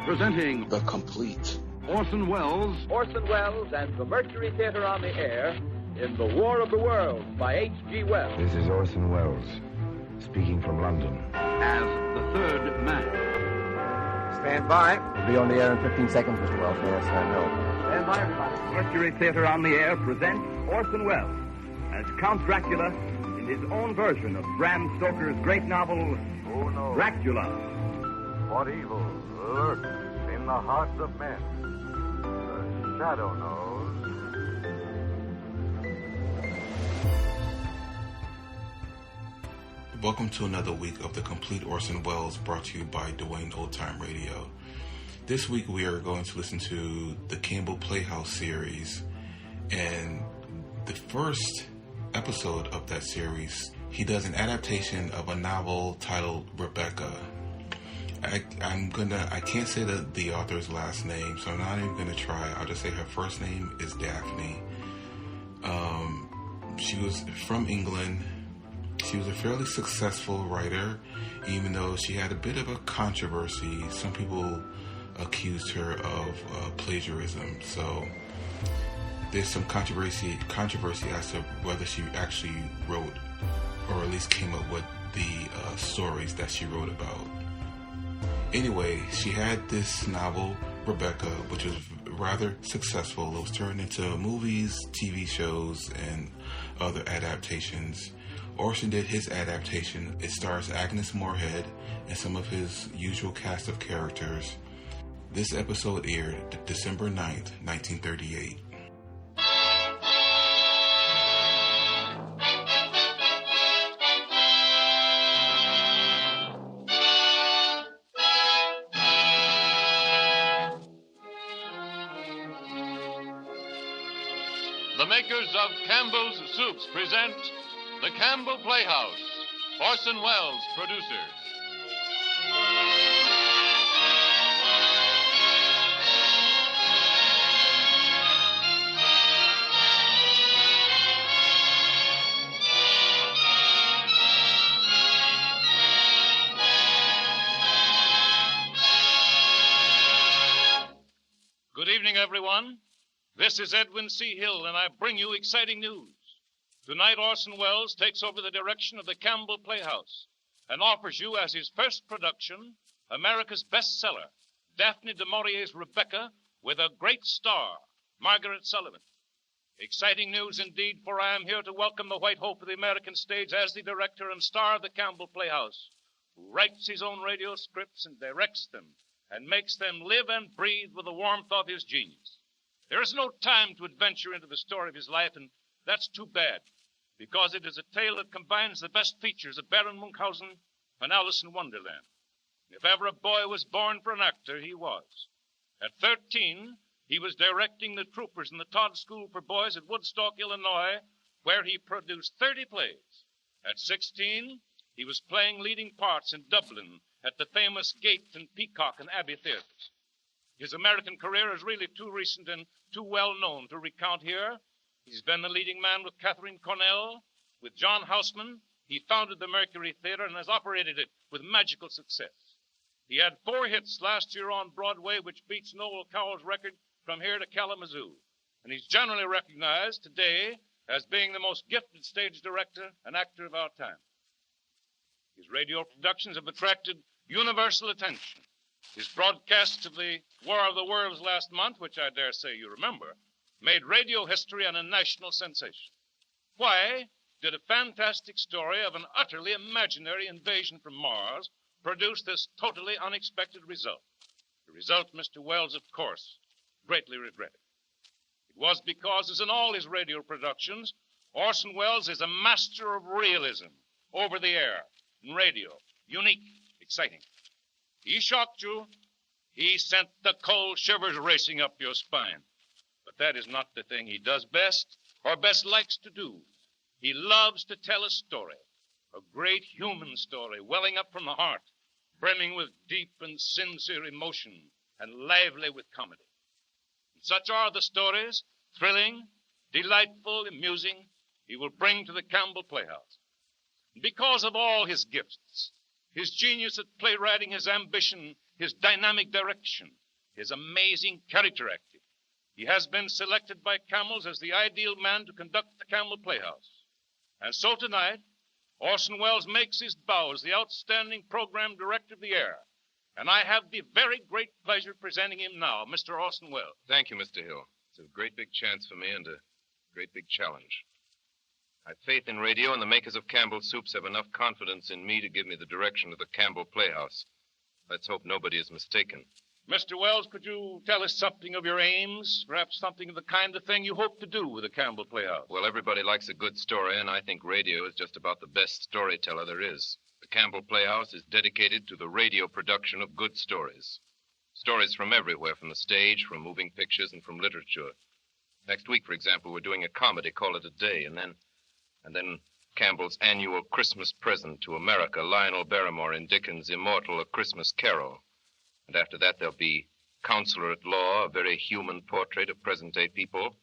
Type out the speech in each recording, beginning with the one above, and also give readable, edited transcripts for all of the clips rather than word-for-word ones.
Presenting The Complete. Orson Welles and the Mercury Theater on the air in The War of the Worlds by H.G. Wells. This is Orson Welles, speaking from London. as the third man. Stand by. We'll be on the air in 15 seconds, Mr. Wells. Yes, I know. Stand by, everybody. Mercury Theater on the air presents Orson Welles as Count Dracula in his own version of Bram Stoker's great novel, Who knows Dracula. what evil lurks in the hearts of men? The shadow knows. Welcome to another week of The Complete Orson Welles, brought to you by Dwayne Old Time Radio. This week we are going to listen to the Campbell Playhouse series, and the first episode of that series, he does an adaptation of a novel titled Rebecca. I can't say the author's last name, so I'm not even going to try. I'll just say her first name is Daphne. She was from England. She was a fairly successful writer, even though she had a bit of a controversy. Some people accused her of plagiarism, so there's some controversy as to whether she actually wrote, or at least came up with the stories that she wrote about. Anyway, she had this novel, Rebecca, which was rather successful. It was turned into movies, TV shows, and other adaptations. Orson did his adaptation. It stars Agnes Moorehead and some of his usual cast of characters. This episode aired December 9th, 1938. The makers of Campbell's Soups present The Campbell Playhouse. Orson Welles, producer. Good evening, everyone. This is Edwin C. Hill, and I bring you exciting news. Tonight, Orson Welles takes over the direction of the Campbell Playhouse and offers you as his first production America's bestseller, Daphne du Maurier's Rebecca, with a great star, Margaret Sullavan. Exciting news indeed, for I am here to welcome the white hope of the American stage as the director and star of the Campbell Playhouse, who writes his own radio scripts and directs them and makes them live and breathe with the warmth of his genius. There is no time to adventure into the story of his life, and that's too bad, because it is a tale that combines the best features of Baron Munchausen and Alice in Wonderland. If ever a boy was born for an actor, he was. At 13, he was directing the troopers in the Todd School for Boys at Woodstock, Illinois, where he produced 30 plays. At 16, he was playing leading parts in Dublin at the famous Gate and Peacock and Abbey theaters. His American career is really too recent and too well known to recount here. He's been the leading man with Catherine Cornell. With John Houseman, he founded the Mercury Theater and has operated it with magical success. He had 4 hits last year on Broadway, which beats Noel Cowell's record From Here to Kalamazoo. And he's generally recognized today as being the most gifted stage director and actor of our time. His radio productions have attracted universal attention. His broadcasts of the War of the Worlds last month, which I dare say you remember, made radio history and a national sensation. Why did a fantastic story of an utterly imaginary invasion from Mars produce this totally unexpected result? The result, Mr. Welles, of course, greatly regretted. It was because, as in all his radio productions, Orson Welles is a master of realism, over the air, in radio, unique, exciting. He shocked you. He sent the cold shivers racing up your spine. But that is not the thing he does best, or best likes to do. He loves to tell a story, a great human story, welling up from the heart, brimming with deep and sincere emotion, and lively with comedy. And such are the stories, thrilling, delightful, amusing, he will bring to the Campbell Playhouse. And because of all his gifts, his genius at playwriting, his ambition, his dynamic direction, his amazing character acting. He has been selected by Campbell's as the ideal man to conduct the Campbell Playhouse. And so tonight, Orson Welles makes his bow as the outstanding program director of the air. And I have the very great pleasure of presenting him now, Mr. Orson Welles. Thank you, Mr. Hill. It's a great big chance for me and a great big challenge. I have faith in radio, and the makers of Campbell's Soups have enough confidence in me to give me the direction of the Campbell Playhouse. Let's hope nobody is mistaken. Mr. Welles, could you tell us something of your aims? Perhaps something of the kind of thing you hope to do with the Campbell Playhouse? Well, everybody likes a good story, and I think radio is just about the best storyteller there is. The Campbell Playhouse is dedicated to the radio production of good stories. Stories from everywhere, from the stage, from moving pictures, and from literature. Next week, for example, we're doing a comedy, Call It a Day, and then Campbell's annual Christmas present to America, Lionel Barrymore in Dickens' immortal A Christmas Carol. And after that, there'll be Counselor at Law, a very human portrait of present-day people,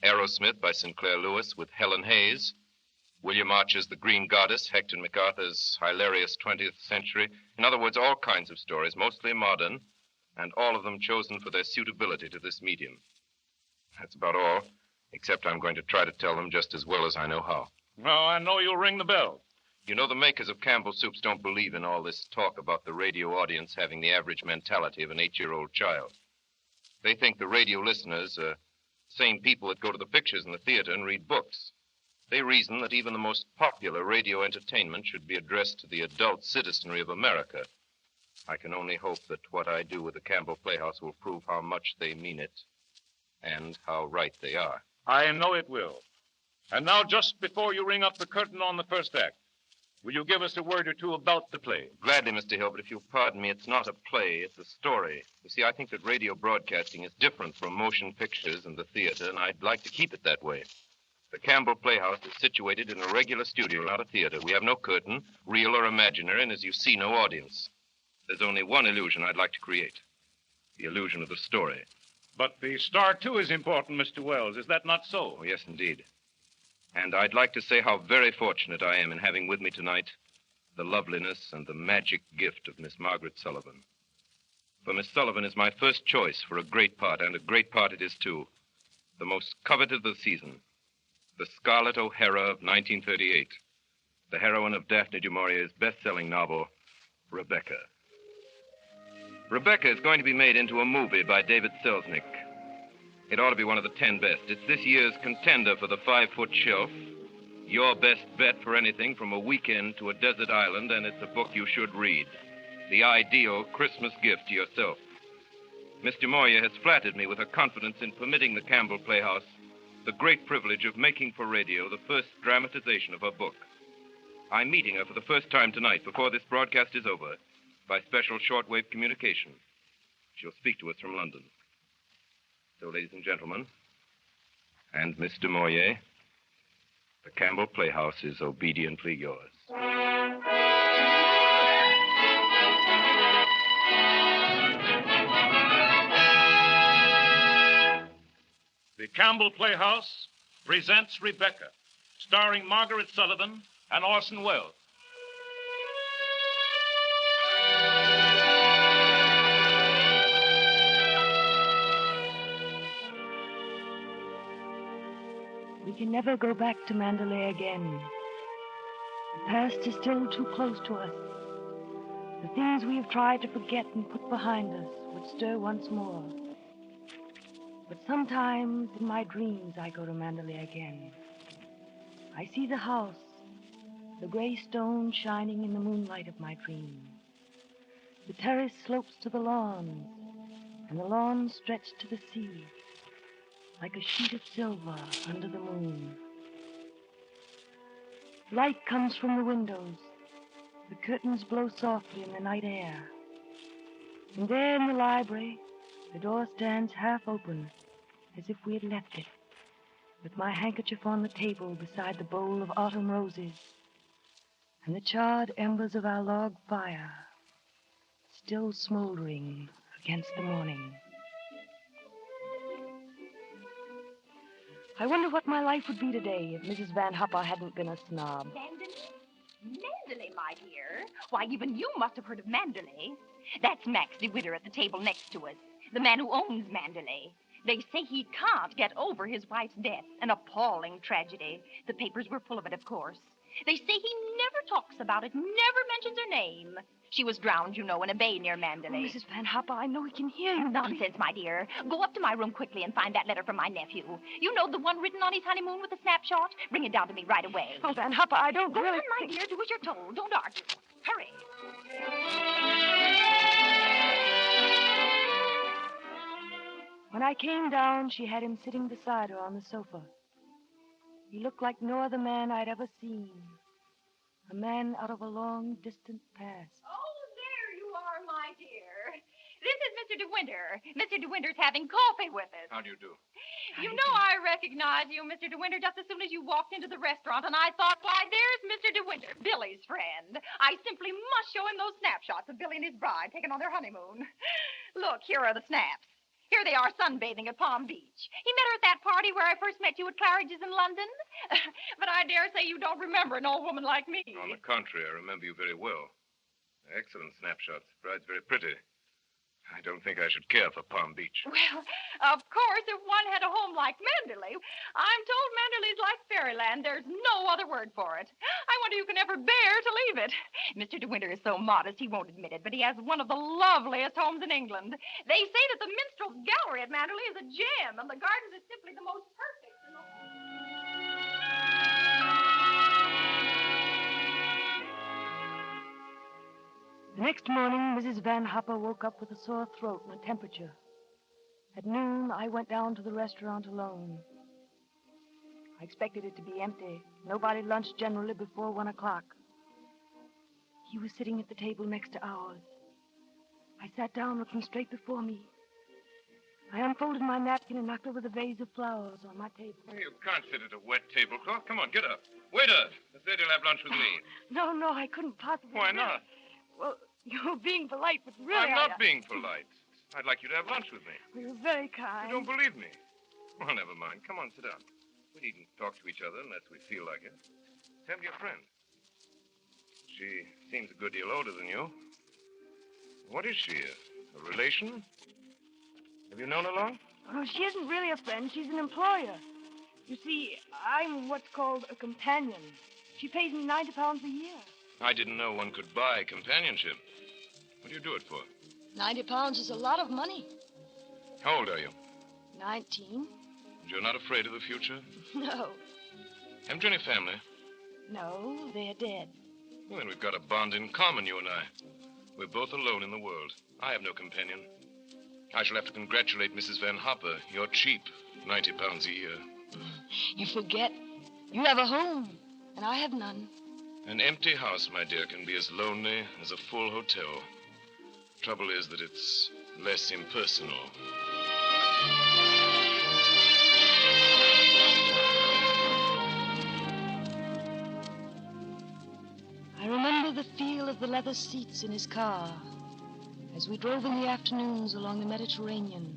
Aerosmith by Sinclair Lewis with Helen Hayes, William Archer's The Green Goddess, Hector MacArthur's hilarious 20th century. In other words, all kinds of stories, mostly modern, and all of them chosen for their suitability to this medium. That's about all, except I'm going to try to tell them just as well as I know how. Well, I know you'll ring the bell. You know, the makers of Campbell Soups don't believe in all this talk about the radio audience having the average mentality of an 8-year-old child. They think the radio listeners are same people that go to the pictures in the theater and read books. They reason that even the most popular radio entertainment should be addressed to the adult citizenry of America. I can only hope that what I do with the Campbell Playhouse will prove how much they mean it and how right they are. I know it will. And now, just before you ring up the curtain on the first act, will you give us a word or two about the play? Gladly, Mr. Hill, but if you'll pardon me, it's not a play, it's a story. You see, I think that radio broadcasting is different from motion pictures and the theater, and I'd like to keep it that way. The Campbell Playhouse is situated in a regular studio, not a theater. We have no curtain, real or imaginary, and as you see, no audience. There's only one illusion I'd like to create, the illusion of the story. But the star, too, is important, Mr. Welles. Is that not so? Oh, yes, indeed. And I'd like to say how very fortunate I am in having with me tonight the loveliness and the magic gift of Miss Margaret Sullavan. For Miss Sullivan is my first choice for a great part, and a great part it is, too. The most coveted of the season, the Scarlet O'Hara of 1938, the heroine of Daphne du Maurier's best-selling novel, Rebecca. Rebecca is going to be made into a movie by David Selznick. It ought to be one of the 10 best. It's this year's contender for the 5-foot shelf, your best bet for anything from a weekend to a desert island, and it's a book you should read. The ideal Christmas gift to yourself. Miss du Maurier has flattered me with her confidence in permitting the Campbell Playhouse the great privilege of making for radio the first dramatization of her book. I'm meeting her for the first time tonight, before this broadcast is over, by special shortwave communication. She'll speak to us from London. So, ladies and gentlemen, and Miss du Maurier, the Campbell Playhouse is obediently yours. The Campbell Playhouse presents Rebecca, starring Margaret Sullavan and Orson Welles. We can never go back to Mandalay again. The past is still too close to us. The things we have tried to forget and put behind us would stir once more. But sometimes in my dreams I go to Mandalay again. I see the house, the gray stone shining in the moonlight of my dreams. The terrace slopes to the lawns, and the lawns stretch to the sea, like a sheet of silver under the moon. Light comes from the windows. The curtains blow softly in the night air. And there in the library, the door stands half open, as if we had left it, with my handkerchief on the table beside the bowl of autumn roses, and the charred embers of our log fire still smoldering against the morning. I wonder what my life would be today if Mrs. Van Hopper hadn't been a snob. Mandalay, my dear. Why, even you must have heard of Mandalay. That's Max de Winter at the table next to us, the man who owns Mandalay. They say he can't get over his wife's death, an appalling tragedy. The papers were full of it, of course. They say he never talks about it, never mentions her name. She was drowned, you know, in a bay near Mandalay. Oh, Mrs. Van Hopper, I know he can hear you. Nonsense, my dear. Go up to my room quickly and find that letter from my nephew. You know, the one written on his honeymoon with the snapshot? Bring it down to me right away. Oh, Van Hopper, I don't Go really on, my dear. Do as you're told. Don't argue. Hurry. When I came down, she had him sitting beside her on the sofa. He looked like no other man I'd ever seen. A man out of a long, distant past. Oh, there you are, my dear. This is Mr. De Winter. Mr. De Winter's having coffee with us. How do you do? You know I recognize you, Mr. De Winter, just as soon as you walked into the restaurant, and I thought, why, there's Mr. De Winter, Billy's friend. I simply must show him those snapshots of Billy and his bride taken on their honeymoon. Look, here are the snaps. Here they are sunbathing at Palm Beach. He met her at that party where I first met you at Claridge's in London. But I dare say you don't remember an old woman like me. On the contrary, I remember you very well. Excellent snapshots. Bride's very pretty. I don't think I should care for Palm Beach. Well, of course, if one had a home like Mandalay, I'm told Mandalay's like fairyland. There's no other word for it. I wonder you can ever bear to leave it. Mr. De Winter is so modest he won't admit it, but he has one of the loveliest homes in England. They say that the Minstrel's Gallery at Mandalay is a gem, and the gardens are simply the most perfect. The next morning, Mrs. Van Hopper woke up with a sore throat and a temperature. At noon, I went down to the restaurant alone. I expected it to be empty. Nobody lunched generally before 1 o'clock. He was sitting at the table next to ours. I sat down looking straight before me. I unfolded my napkin and knocked over the vase of flowers on my table. You can't sit at a wet tablecloth. Come on, get up. Waiter, the said you'll have lunch with me. No, I couldn't possibly. Why not? Well, you're being polite, but really... I'm not being polite. I'd like you to have lunch with me. Well, you're very kind. You don't believe me? Well, never mind. Come on, sit down. We needn't talk to each other unless we feel like it. Tell me your friend. She seems a good deal older than you. What is she, a relation? Have you known her long? Oh, she isn't really a friend. She's an employer. You see, I'm what's called a companion. She pays me £90 a year. I didn't know one could buy companionship. What do you do it for? £90 is a lot of money. How old are you? 19. You're not afraid of the future? No. Haven't you any family? No, they're dead. Well, then we've got a bond in common, you and I. We're both alone in the world. I have no companion. I shall have to congratulate Mrs. Van Hopper. You're cheap. £90 a year. You forget. You have a home, and I have none. An empty house, my dear, can be as lonely as a full hotel. Trouble is that it's less impersonal. I remember the feel of the leather seats in his car as we drove in the afternoons along the Mediterranean.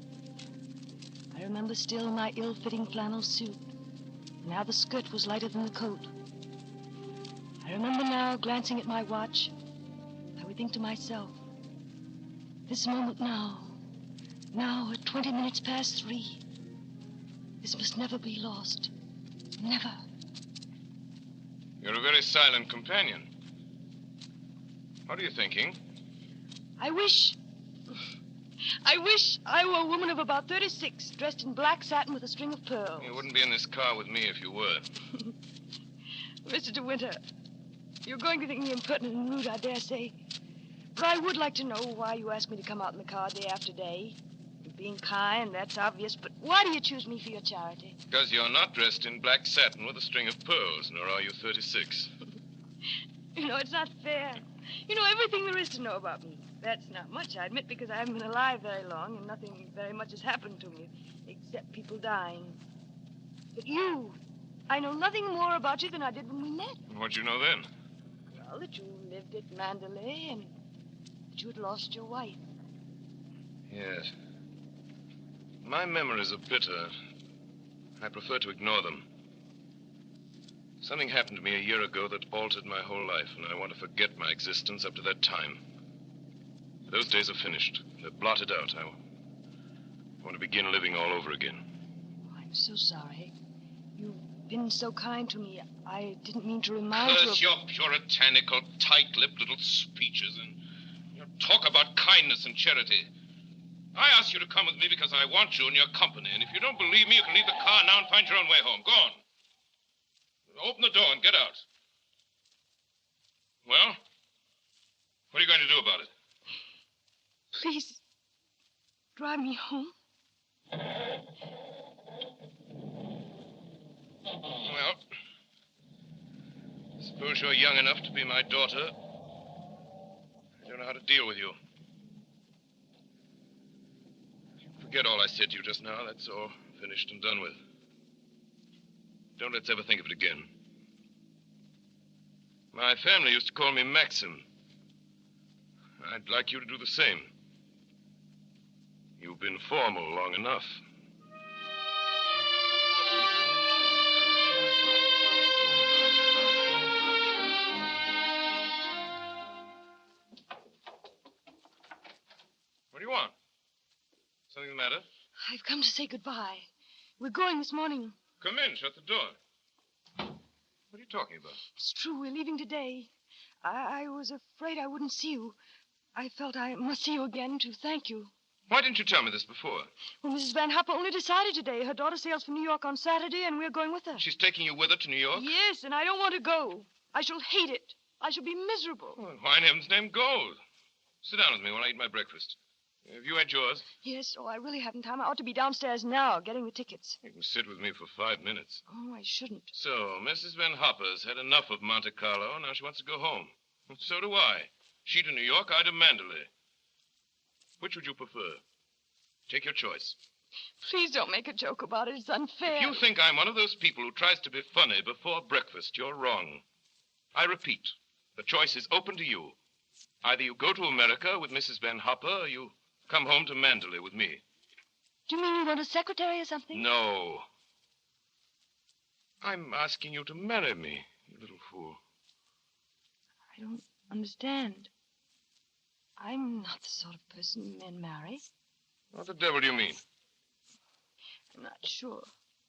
I remember still my ill-fitting flannel suit and how the skirt was lighter than the coat. I remember now, glancing at my watch, I would think to myself, this moment now at 20 minutes past 3, this must never be lost. Never. You're a very silent companion. What are you thinking? I wish I were a woman of about 36, dressed in black satin with a string of pearls. You wouldn't be in this car with me if you were. Mr. De Winter, you're going to think me impertinent and rude, I dare say. But I would like to know why you asked me to come out in the car day after day. You're being kind, that's obvious, but why do you choose me for your charity? Because you're not dressed in black satin with a string of pearls, nor are you 36. You know, it's not fair. You know everything there is to know about me. That's not much, I admit, because I haven't been alive very long and nothing very much has happened to me, except people dying. But you, I know nothing more about you than I did when we met. What'd you know then? Well, that you lived at Mandalay and that you had lost your wife. Yes. My memories are bitter. I prefer to ignore them. Something happened to me a year ago that altered my whole life, and I want to forget my existence up to that time. Those days are finished. They're blotted out. I want to begin living all over again. Oh, I'm so sorry. You've been so kind to me. I didn't mean to remind you Curse your puritanical, tight-lipped little speeches and your talk about kindness and charity. I asked you to come with me because I want you in your company, and if you don't believe me, you can leave the car now and find your own way home. Go on. Open the door and get out. Well, what are you going to do about it? Please, drive me home. Well, suppose you're young enough to be my daughter. I don't know how to deal with you. Forget all I said to you just now. That's all finished and done with. Don't let's ever think of it again. My family used to call me Maxim. I'd like you to do the same. You've been formal long enough. What do you want? Something the matter? I've come to say goodbye. We're going this morning. Come in. Shut the door. What are you talking about? It's true. We're leaving today. I was afraid I wouldn't see you. I felt I must see you again to thank you. Why didn't you tell me this before? Well, Mrs. Van Hopper only decided today. Her daughter sails from New York on Saturday, and we're going with her. She's taking you with her to New York? Yes, and I don't want to go. I shall hate it. I shall be miserable. Well, why in heaven's name go? Sit down with me while I eat my breakfast. Have you had yours? Yes, I really haven't time. I ought to be downstairs now, getting the tickets. You can sit with me for 5 minutes. Oh, I shouldn't. So, Mrs. Van Hopper's had enough of Monte Carlo. Now she wants to go home. So do I. She to New York, I to Mandalay. Which would you prefer? Take your choice. Please don't make a joke about it. It's unfair. If you think I'm one of those people who tries to be funny before breakfast, you're wrong. I repeat, the choice is open to you. Either you go to America with Mrs. Van Hopper, or you come home to Mandalay with me. Do you mean you want a secretary or something? No. I'm asking you to marry me, you little fool. I don't understand. I'm not the sort of person men marry. What the devil do you mean? I'm not sure.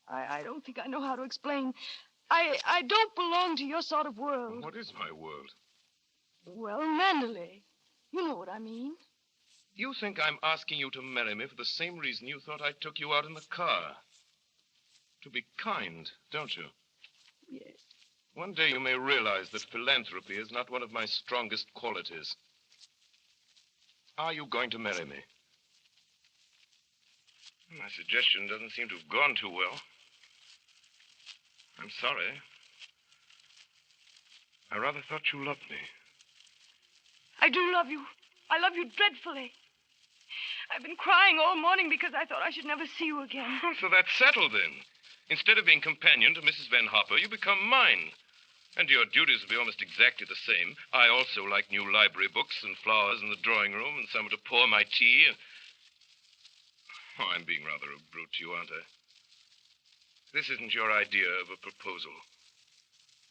I don't think I know how to explain. I don't belong to your sort of world. What is my world? Well, Mandalay. You know what I mean. You think I'm asking you to marry me for the same reason you thought I took you out in the car. To be kind, don't you? Yes. One day you may realize that philanthropy is not one of my strongest qualities. Are you going to marry me? My suggestion doesn't seem to have gone too well. I'm sorry. I rather thought you loved me. I do love you. I love you dreadfully. I've been crying all morning because I thought I should never see you again. Oh, so that's settled then. Instead of being companion to Mrs. Van Hopper, you become mine. And your duties will be almost exactly the same. I also like new library books and flowers in the drawing room and someone to pour my tea. Oh, I'm being rather a brute to you, aren't I? This isn't your idea of a proposal.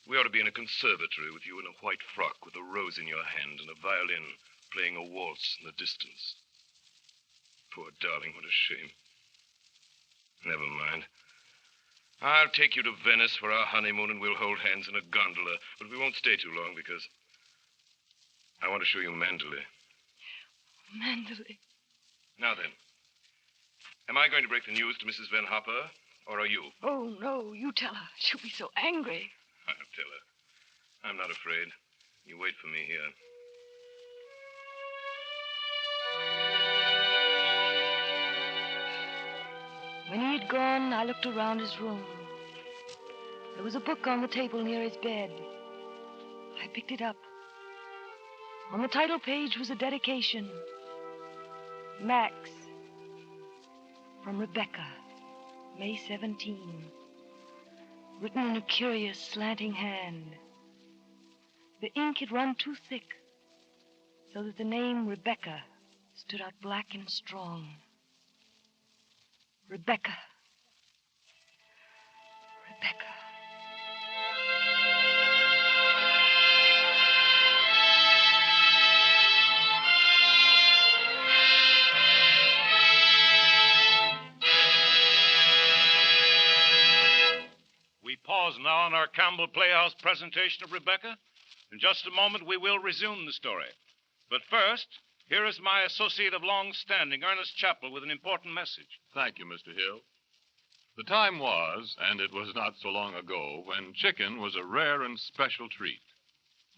We ought to be in a conservatory with you in a white frock with a rose in your hand and a violin playing a waltz in the distance. Poor darling, what a shame. Never mind. I'll take you to Venice for our honeymoon and we'll hold hands in a gondola. But we won't stay too long because I want to show you Mandalay. Mandalay. Now then, am I going to break the news to Mrs. Van Hopper, or are you? Oh, no, you tell her. She'll be so angry. I'll tell her. I'm not afraid. You wait for me here. When he had gone, I looked around his room. There was a book on the table near his bed. I picked it up. On the title page was a dedication. Max. From Rebecca. May 17. Written in a curious, slanting hand. The ink had run too thick, so that the name Rebecca stood out black and strong. Rebecca. Rebecca. on our Campbell Playhouse presentation of Rebecca. In just a moment, we will resume the story. But first, here is my associate of long standing, Ernest Chappell, with an important message. Thank you, Mr. Hill. The time was, and it was not so long ago, when chicken was a rare and special treat.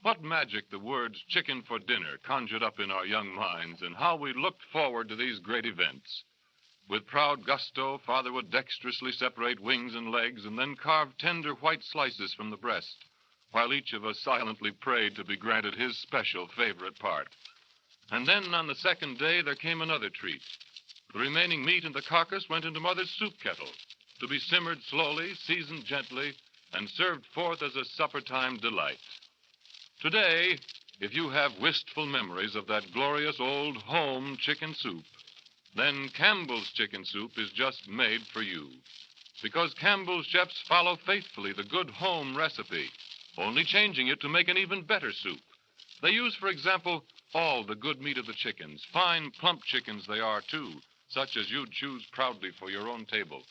What magic the words chicken for dinner conjured up in our young minds, and how we looked forward to these great events. With proud gusto, Father would dexterously separate wings and legs and then carve tender white slices from the breast, while each of us silently prayed to be granted his special favorite part. And then on the second day, there came another treat. The remaining meat and the carcass went into Mother's soup kettle, to be simmered slowly, seasoned gently, and served forth as a supper-time delight. Today, if you have wistful memories of that glorious old home chicken soup, then Campbell's chicken soup is just made for you. Because Campbell's chefs follow faithfully the good home recipe, only changing it to make an even better soup. They use, for example, all the good meat of the chickens, fine, plump chickens they are, too, such as you'd choose proudly for your own table.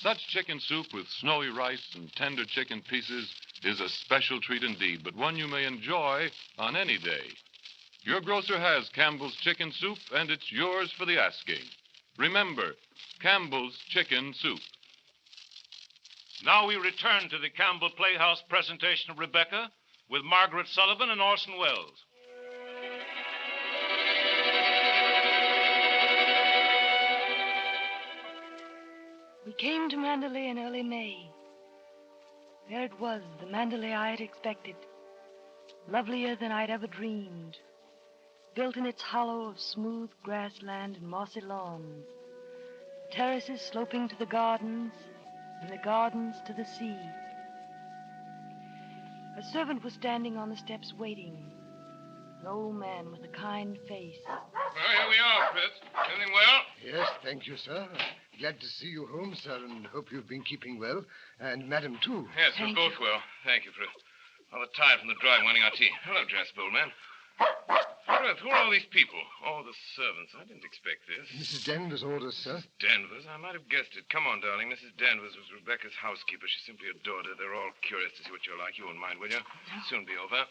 Such chicken soup with snowy rice and tender chicken pieces is a special treat indeed, but one you may enjoy on any day. Your grocer has Campbell's chicken soup, and it's yours for the asking. Remember, Campbell's chicken soup. Now we return to the Campbell Playhouse presentation of Rebecca with Margaret Sullavan and Orson Welles. We came to Mandalay in early May. There it was, the Mandalay I had expected, lovelier than I'd ever dreamed, built in its hollow of smooth grassland and mossy lawns, terraces sloping to the gardens, and the gardens to the sea. A servant was standing on the steps waiting, an old man with a kind face. Well, here we are, Fritz. Everything well? Yes, thank you, sir. Glad to see you home, sir, and hope you've been keeping well. And Madam, too. Yes, we're both well. Thank you, Fritz. All the tired from the drive wanting our tea. Hello, Jasper, old man. Fritz, who are all these people? Oh, the servants. I didn't expect this. Mrs. Danvers' orders, sir. Danvers? I might have guessed it. Come on, darling. Mrs. Danvers was Rebecca's housekeeper. She simply adored her. They're all curious to see what you're like. You won't mind, will you? It'll soon be over.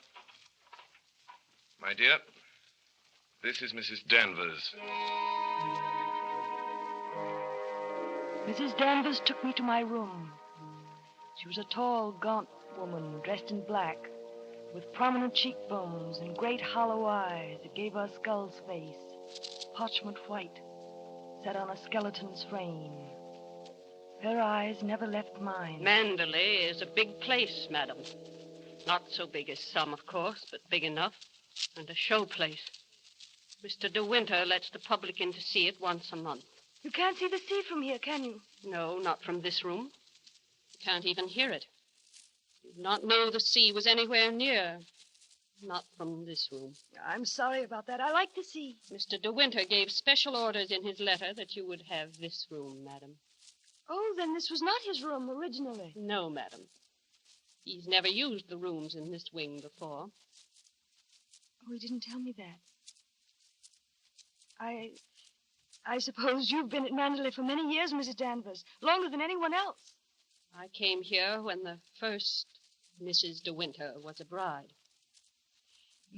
My dear, this is Mrs. Danvers. Mrs. Danvers took me to my room. She was a tall, gaunt woman dressed in black, with prominent cheekbones and great hollow eyes that gave her skull's face, parchment white, set on a skeleton's frame. Her eyes never left mine. Mandalay is a big place, madam. Not so big as some, of course, but big enough. And a show place. Mr. De Winter lets the public in to see it once a month. You can't see the sea from here, can you? No, not from this room. You can't even hear it. You did not know the sea was anywhere near. Not from this room. I'm sorry about that. I like the sea. Mr. De Winter gave special orders in his letter that you would have this room, madam. Oh, then this was not his room originally. No, madam. He's never used the rooms in this wing before. Oh, he didn't tell me that. I suppose you've been at Mandalay for many years, Mrs. Danvers, longer than anyone else. I came here when the first Mrs. De Winter was a bride.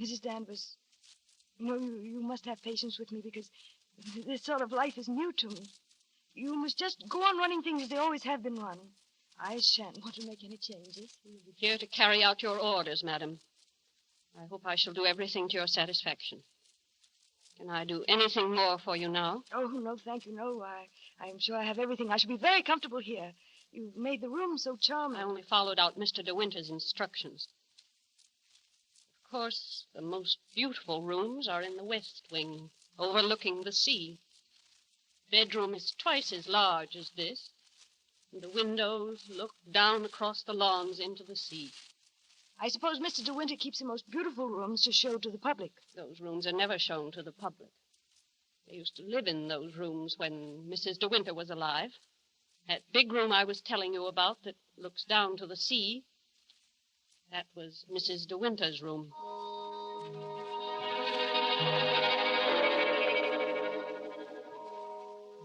Mrs. Danvers, you must have patience with me because this sort of life is new to me. You must just go on running things as they always have been run. I shan't want to make any changes. We're here to carry out your orders, madam. I hope I shall do everything to your satisfaction. Can I do anything more for you now? Oh, no, thank you. No, I'm sure I have everything. I shall be very comfortable here. You've made the room so charming. I only followed out Mr. De Winter's instructions. Of course, the most beautiful rooms are in the west wing, overlooking the sea. The bedroom is twice as large as this, and the windows look down across the lawns into the sea. I suppose Mr. De Winter keeps the most beautiful rooms to show to the public. Those rooms are never shown to the public. They used to live in those rooms when Mrs. De Winter was alive. That big room I was telling you about that looks down to the sea, that was Mrs. De Winter's room.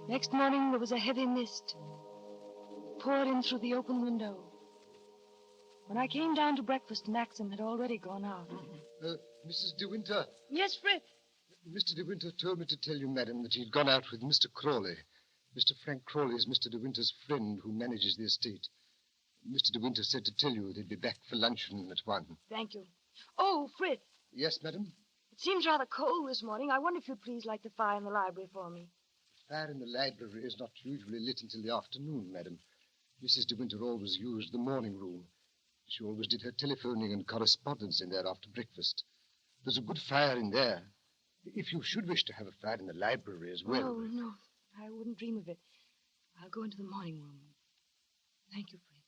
Next morning, there was a heavy mist. Poured in through the open window. When I came down to breakfast, Maxim had already gone out. Mrs. De Winter. Yes, Fritz. Mr. De Winter told me to tell you, madam, that he'd gone out with Mr. Crawley. Mr. Frank Crawley is Mr. De Winter's friend who manages the estate. Mr. De Winter said to tell you they'd be back for luncheon at 1. Thank you. Oh, Fritz. Yes, madam? It seems rather cold this morning. I wonder if you'd please light the fire in the library for me. The fire in the library is not usually lit until the afternoon, madam. Mrs. De Winter always used the morning room. She always did her telephoning and correspondence in there after breakfast. There's a good fire in there. If you should wish to have a fire in the library as well. Oh, no. I wouldn't dream of it. I'll go into the morning room. Thank you, Fritz.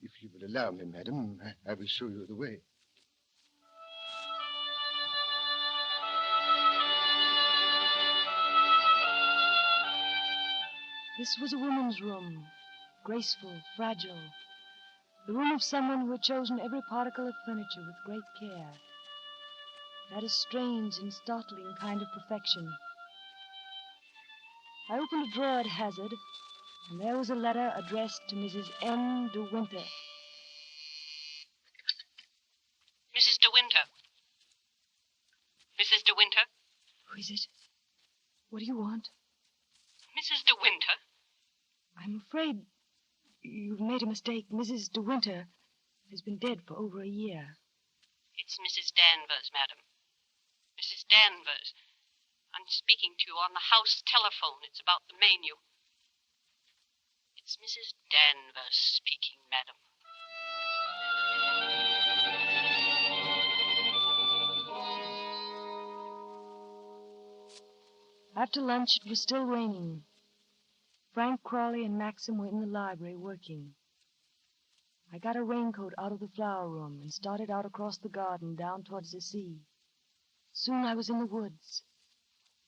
If you will allow me, madam, I will show you the way. This was a woman's room. Graceful, fragile. The room of someone who had chosen every particle of furniture with great care. That is strange and startling kind of perfection. I opened a drawer at hazard, and there was a letter addressed to Mrs. N. De Winter. Mrs. De Winter. Mrs. De Winter? Who is it? What do you want? Mrs. De Winter? I'm afraid you've made a mistake. Mrs. De Winter has been dead for over a year. It's Mrs. Danvers, madam. Mrs. Danvers. I'm speaking to you on the house telephone. It's about the menu. It's Mrs. Danvers speaking, madam. After lunch, it was still raining. Frank Crawley and Maxim were in the library working. I got a raincoat out of the flower room and started out across the garden down towards the sea. Soon I was in the woods.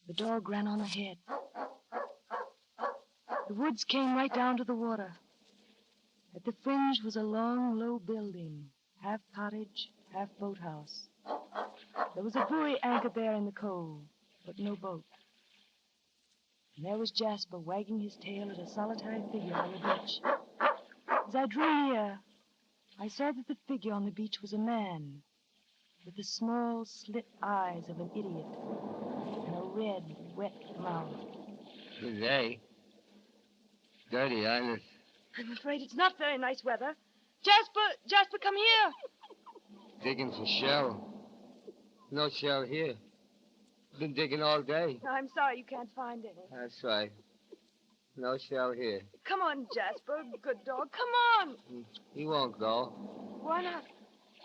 The dog ran on ahead. The woods came right down to the water. At the fringe was a long, low building, half cottage, half boathouse. There was a buoy anchored there in the cove, but no boat. And there was Jasper wagging his tail at a solitary figure on the beach. As I drew near, I saw that the figure on the beach was a man with the small slit eyes of an idiot and a red, wet mouth. Good day. Dirty, Ines. I'm afraid it's not very nice weather. Jasper, come here. Digging for shell. No shell here. Been digging all day. I'm sorry you can't find any. That's right. No shell here. Come on, Jasper. Good dog. Come on. He won't go. Why not?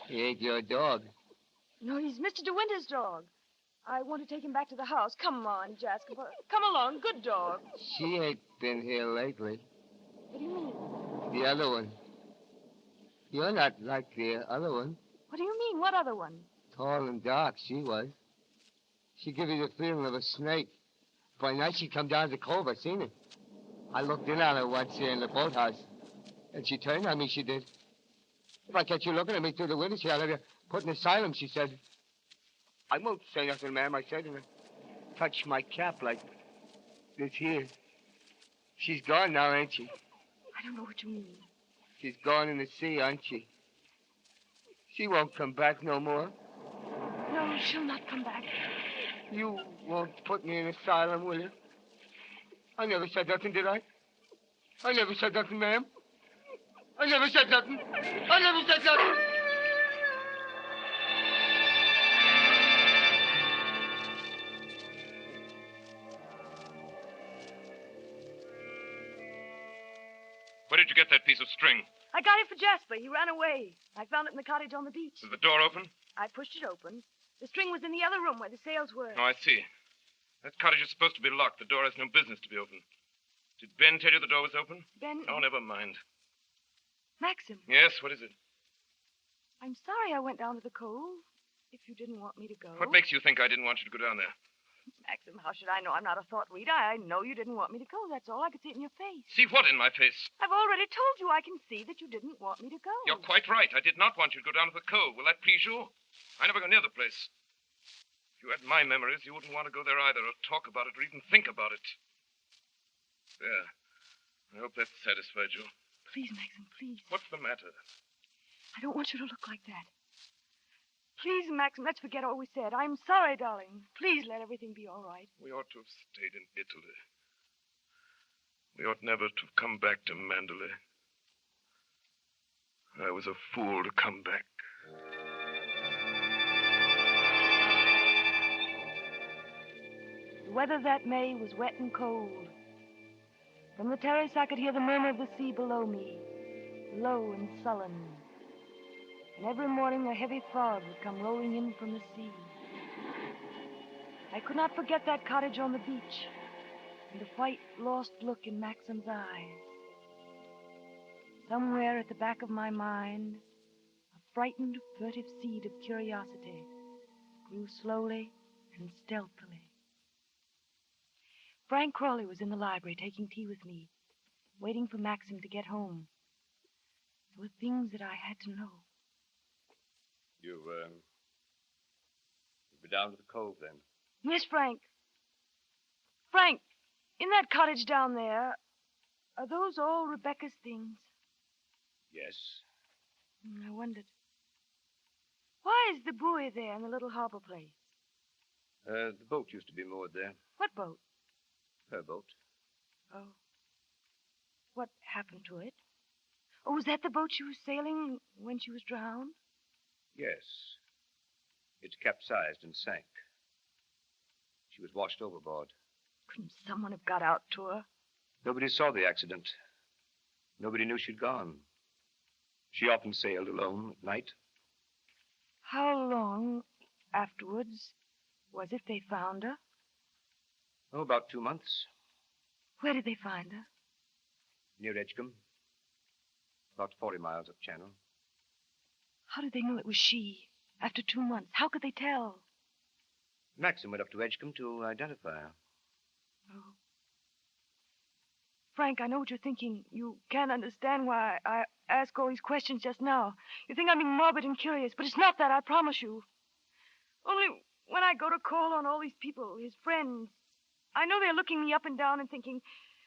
He ain't your dog. No, he's Mr. De Winter's dog. I want to take him back to the house. Come on, Jasper. Come along. Good dog. She ain't been here lately. What do you mean? The other one. You're not like the other one. What do you mean? What other one? Tall and dark, she was. She give you the feeling of a snake. By night she come down the cove. I seen it. I looked in on her once here in the boathouse. And she turned on me, she did. If I catch you looking at me through the window, I'll have you put in asylum, she said. I won't say nothing, ma'am, I said, and I touched my cap like this here. She's gone now, ain't she? I don't know what you mean. She's gone in the sea, aren't she? She won't come back no more. No, she'll not come back. You won't put me in asylum, will you? I never said nothing, did I? I never said nothing, ma'am. I never said nothing. I never said nothing. Where did you get that piece of string? I got it for Jasper. He ran away. I found it in the cottage on the beach. Is the door open? I pushed it open. The string was in the other room where the sails were. Oh, I see. That cottage is supposed to be locked. The door has no business to be open. Did Ben tell you the door was open? Ben? Oh, never mind. Maxim. Yes, what is it? I'm sorry I went down to the cove. If you didn't want me to go. What makes you think I didn't want you to go down there? Maxim, how should I know? I'm not a thought reader. I know you didn't want me to go. That's all. I could see it in your face. See what in my face? I've already told you I can see that you didn't want me to go. You're quite right. I did not want you to go down to the cove. Will that please you? I never go near the place. If you had my memories, you wouldn't want to go there either, or talk about it, or even think about it. There. I hope that satisfied you. Please, Maxim, please. What's the matter? I don't want you to look like that. Please, Maxim, let's forget all we said. I'm sorry, darling. Please let everything be all right. We ought to have stayed in Italy. We ought never to have come back to Mandalay. I was a fool to come back. The weather that May was wet and cold. From the terrace I could hear the murmur of the sea below me, low and sullen. And every morning a heavy fog would come rolling in from the sea. I could not forget that cottage on the beach and the white, lost look in Maxim's eyes. Somewhere at the back of my mind, a frightened, furtive seed of curiosity grew slowly and stealthily. Frank Crawley was in the library taking tea with me, waiting for Maxim to get home. There were things that I had to know. You've been down to the cove, then? Yes, Frank. Frank, in that cottage down there, are those all Rebecca's things? Yes. I wondered. Why is the buoy there in the little harbor place? The boat used to be moored there. What boat? Her boat. Oh. What happened to it? Oh, was that the boat she was sailing when she was drowned? Yes. It capsized and sank. She was washed overboard. Couldn't someone have got out to her? Nobody saw the accident. Nobody knew she'd gone. She often sailed alone at night. How long afterwards was it they found her? Oh, about 2 months. Where did they find her? Near Edgecombe. About 40 miles up channel. How did they know it was she? After 2 months, how could they tell? Maxim went up to Edgecombe to identify her. Oh. Frank, I know what you're thinking. You can't understand why I ask all these questions just now. You think I'm being morbid and curious, but it's not that, I promise you. Only when I go to call on all these people, his friends, I know they're looking me up and down and thinking,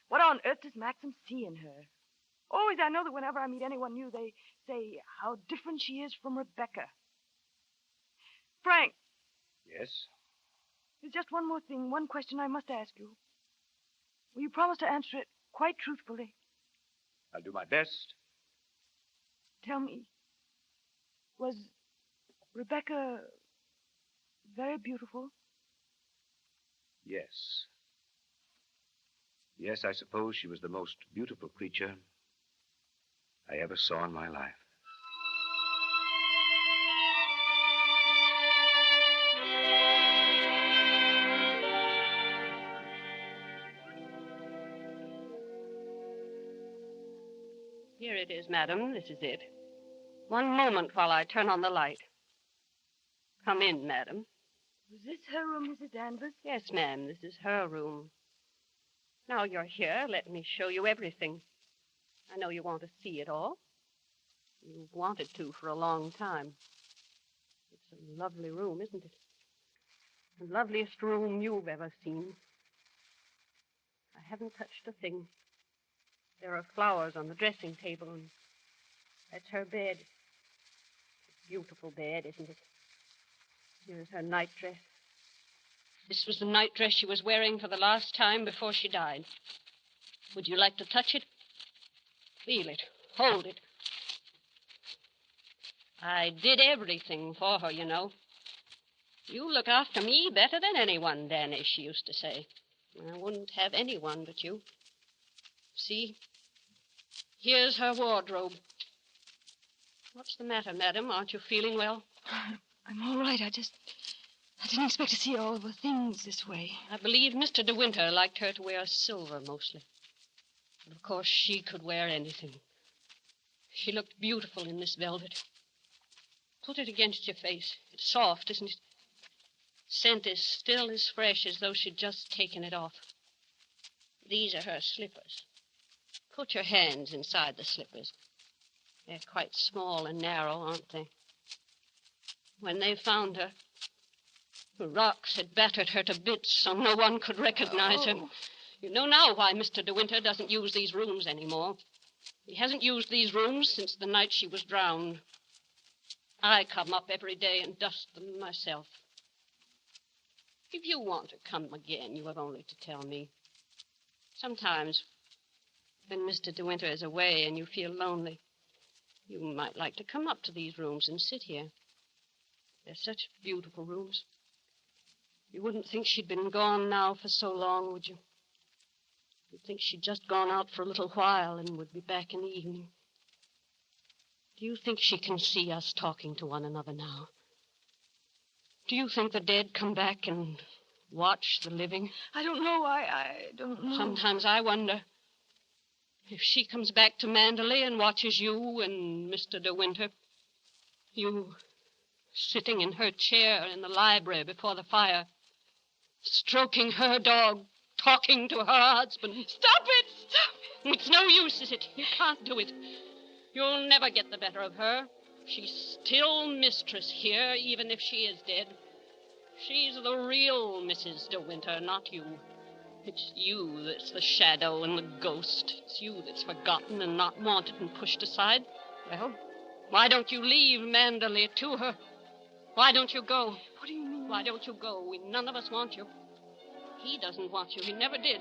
what on earth does Maxim see in her? Always I know that whenever I meet anyone new, they say how different she is from Rebecca. Frank. Yes? There's just one more thing, one question I must ask you. Will you promise to answer it quite truthfully? I'll do my best. Tell me, was Rebecca very beautiful? Yes. Yes, I suppose she was the most beautiful creature I ever saw in my life. Here it is, madam. This is it. One moment while I turn on the light. Come in, madam. Was this her room, Mrs. Danvers? Yes, ma'am. This is her room. Now you're here, let me show you everything. I know you want to see it all. You've wanted to for a long time. It's a lovely room, isn't it? The loveliest room you've ever seen. I haven't touched a thing. There are flowers on the dressing table, and that's her bed. It's a beautiful bed, isn't it? Here's her nightdress. This was the nightdress she was wearing for the last time before she died. Would you like to touch it? Feel it. Hold it. I did everything for her, you know. You look after me better than anyone, Danny, she used to say. I wouldn't have anyone but you. See? Here's her wardrobe. What's the matter, madam? Aren't you feeling well? I'm all right. I didn't expect to see all of the things this way. I believe Mr. De Winter liked her to wear silver mostly. But of course, she could wear anything. She looked beautiful in this velvet. Put it against your face. It's soft, isn't it? Scent is still as fresh as though she'd just taken it off. These are her slippers. Put your hands inside the slippers. They're quite small and narrow, aren't they? When they found her, the rocks had battered her to bits so no one could recognize her. You know now why Mr. De Winter doesn't use these rooms anymore. He hasn't used these rooms since the night she was drowned. I come up every day and dust them myself. If you want to come again, you have only to tell me. Sometimes, when Mr. De Winter is away and you feel lonely, you might like to come up to these rooms and sit here. They're such beautiful rooms. You wouldn't think she'd been gone now for so long, would you? You'd think she'd just gone out for a little while and would be back in the evening. Do you think she can see us talking to one another now? Do you think the dead come back and watch the living? I don't know. I don't know. Sometimes I wonder if she comes back to Mandalay and watches you and Mr. De Winter, you sitting in her chair in the library before the fire, stroking her dog, talking to her husband. Stop it! Stop it! It's no use, is it? You can't do it. You'll never get the better of her. She's still mistress here, even if she is dead. She's the real Mrs. De Winter, not you. It's you that's the shadow and the ghost. It's you that's forgotten and not wanted and pushed aside. Well, why don't you leave Mandalay to her? Why don't you go? What do you mean? Why don't you go? None of us want you. He doesn't want you. He never did.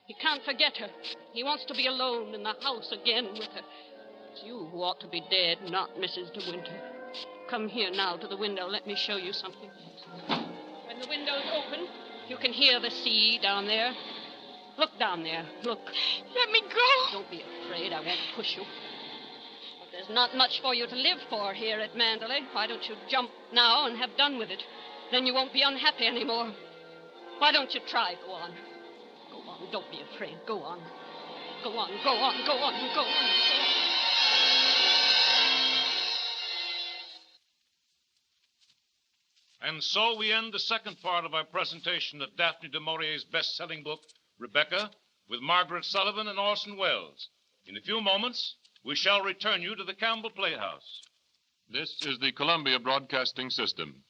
He can't forget her. He wants to be alone in the house again with her. It's you who ought to be dead, not Mrs. De Winter. Come here now to the window. Let me show you something. When the window's open, you can hear the sea down there. Look down there. Look. Let me go. Don't be afraid. I won't push you. But there's not much for you to live for here at Mandalay. Why don't you jump now and have done with it? Then you won't be unhappy anymore. Why don't you try? Go on. Go on. Don't be afraid. Go on. Go on. Go on. Go on. Go on. Go on. And so we end the second part of our presentation of Daphne du Maurier's best-selling book, Rebecca, with Margaret Sullavan and Orson Welles. In a few moments, we shall return you to the Campbell Playhouse. This is the Columbia Broadcasting System.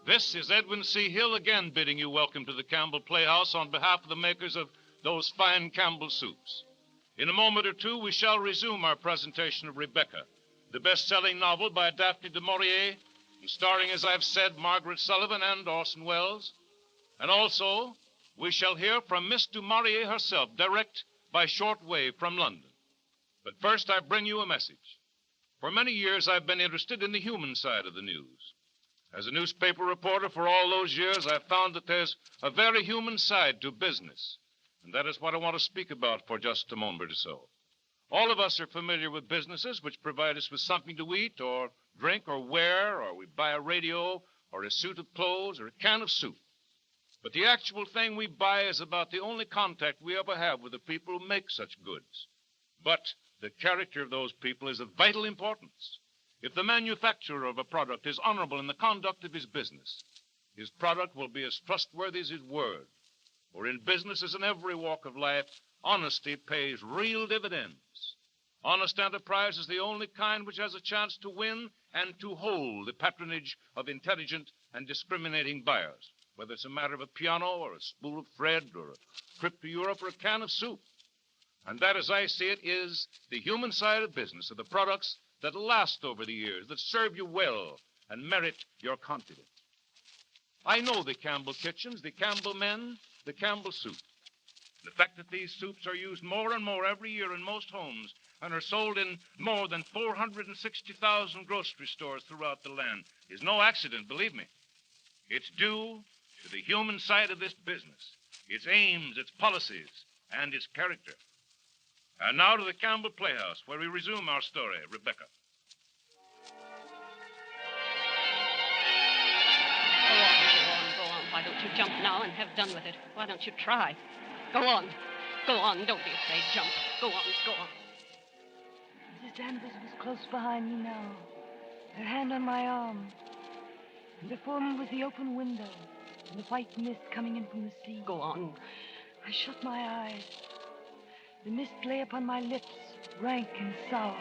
This is Edwin C. Hill again bidding you welcome to the Campbell Playhouse on behalf of the makers of those fine Campbell soups. In a moment or two, we shall resume our presentation of Rebecca, the best-selling novel by Daphne du Maurier, and starring, as I've said, Margaret Sullavan and Orson Welles. And also, we shall hear from Miss du Maurier herself, direct by shortwave from London. But first, I bring you a message. For many years, I've been interested in the human side of the news. As a newspaper reporter for all those years, I've found that there's a very human side to business. And that is what I want to speak about for just a moment or so. All of us are familiar with businesses which provide us with something to eat or drink or wear, or we buy a radio or a suit of clothes or a can of soup. But the actual thing we buy is about the only contact we ever have with the people who make such goods. But the character of those people is of vital importance. If the manufacturer of a product is honorable in the conduct of his business, his product will be as trustworthy as his word. For in business, as in every walk of life, honesty pays real dividends. Honest enterprise is the only kind which has a chance to win and to hold the patronage of intelligent and discriminating buyers, whether it's a matter of a piano or a spool of thread or a trip to Europe or a can of soup. And that, as I see it, is the human side of business, of the products that last over the years, that serve you well and merit your confidence. I know the Campbell kitchens, the Campbell men, the Campbell soup. The fact that these soups are used more and more every year in most homes and are sold in more than 460,000 grocery stores throughout the land is no accident, believe me. It's due to the human side of this business, its aims, its policies, and its character. And now to the Campbell Playhouse, where we resume our story, Rebecca. Go on. Why don't you jump now and have done with it? Why don't you try? Go on. Don't be afraid. Jump. Go on. Mrs. Danvers was close behind me now, her hand on my arm. And before me was the open window and the white mist coming in from the sea. Go on. I shut my eyes. The mist lay upon my lips, rank and sour.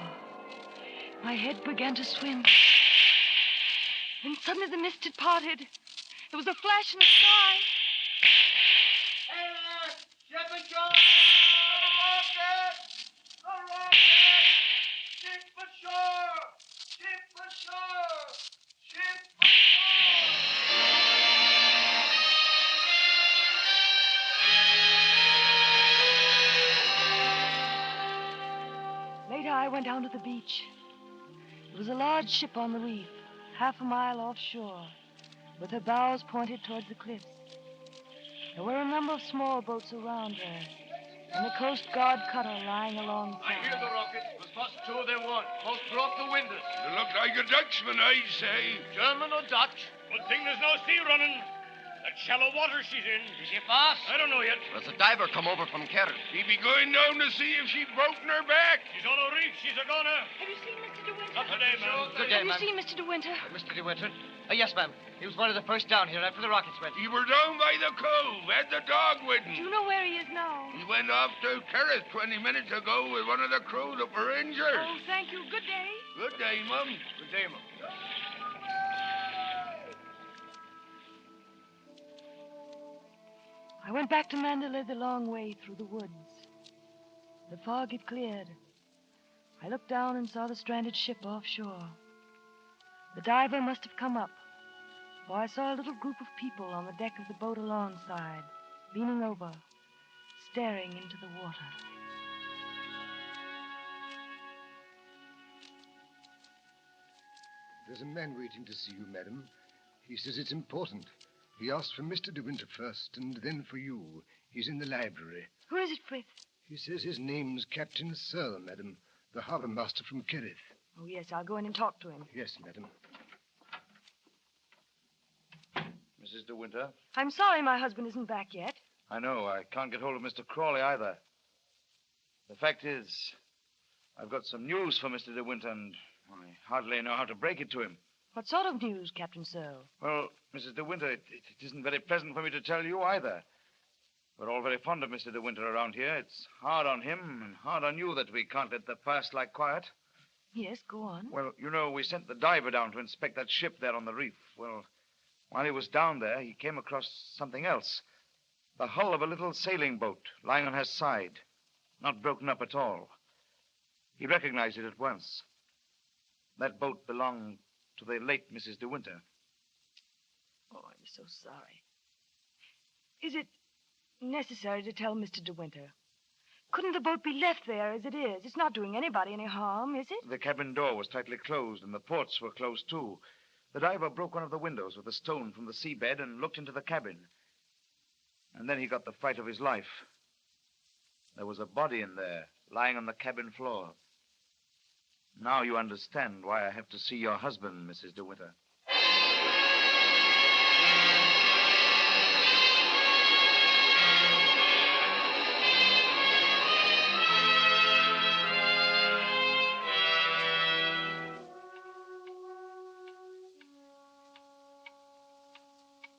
My head began to swim. Then suddenly the mist had parted. There was a flash in the sky. Hey there! Ship ashore! A rocket! A rocket! Ship ashore! Ship ashore! Ship Later, I went down to the beach. There was a large ship on the reef, half a mile offshore, with her bows pointed towards the cliffs. There were a number of small boats around her, and the Coast Guard cutter lying alongside. I hear the rocket. Was first two of them one. Both broke the windows. You look like a Dutchman, I'd say. German or Dutch? Good thing there's no sea running. That shallow water she's in. Is she fast? I don't know yet. There's a diver come over from Kerry. He be going down to see if she'd broken her back. She's on a reef. She's a goner. Have you seen Mr. De Winter? Not today, ma'am. Good day, Have ma'am. you seen Mr. De Winter? Mr. De Winter? Yes, ma'am. He was one of the first down here after the rockets went. He were down by the cove, had the dog with Do him. you know where he is now? He went off to Kerry 20 minutes ago with one of the crew that were injured. Oh, thank you. Good day. Good day, Mum. Good day, Mum. I went back to Mandalay the long way through the woods. The fog had cleared. I looked down and saw the stranded ship offshore. The diver must have come up, for I saw a little group of people on the deck of the boat alongside, leaning over, staring into the water. There's a man waiting to see you, madam. He says it's important. He asked for Mr. De Winter first, and then for you. He's in the library. Who is it with? He says his name's Captain Searle, madam, the harbor master from Kerrith. Oh, yes, I'll go in and talk to him. Yes, madam. Mrs. De Winter? I'm sorry my husband isn't back yet. I know. I can't get hold of Mr. Crawley either. The fact is, I've got some news for Mr. De Winter, and I hardly know how to break it to him. What sort of news, Captain Searle? Well, Mrs. De Winter, it isn't very pleasant for me to tell you either. We're all very fond of Mr. De Winter around here. It's hard on him and hard on you that we can't let the past lie quiet. Yes, go on. Well, you know, we sent the diver down to inspect that ship there on the reef. Well, while he was down there, he came across something else. The hull of a little sailing boat lying on her side, not broken up at all. He recognized it at once. That boat belonged to the late Mrs. De Winter. Oh, I'm so sorry. Is it necessary to tell Mr. De Winter? Couldn't the boat be left there as it is? It's not doing anybody any harm, is it? The cabin door was tightly closed, and the ports were closed, too. The diver broke one of the windows with a stone from the seabed and looked into the cabin. And then he got the fright of his life. There was a body in there, lying on the cabin floor. Now you understand why I have to see your husband, Mrs. De Winter.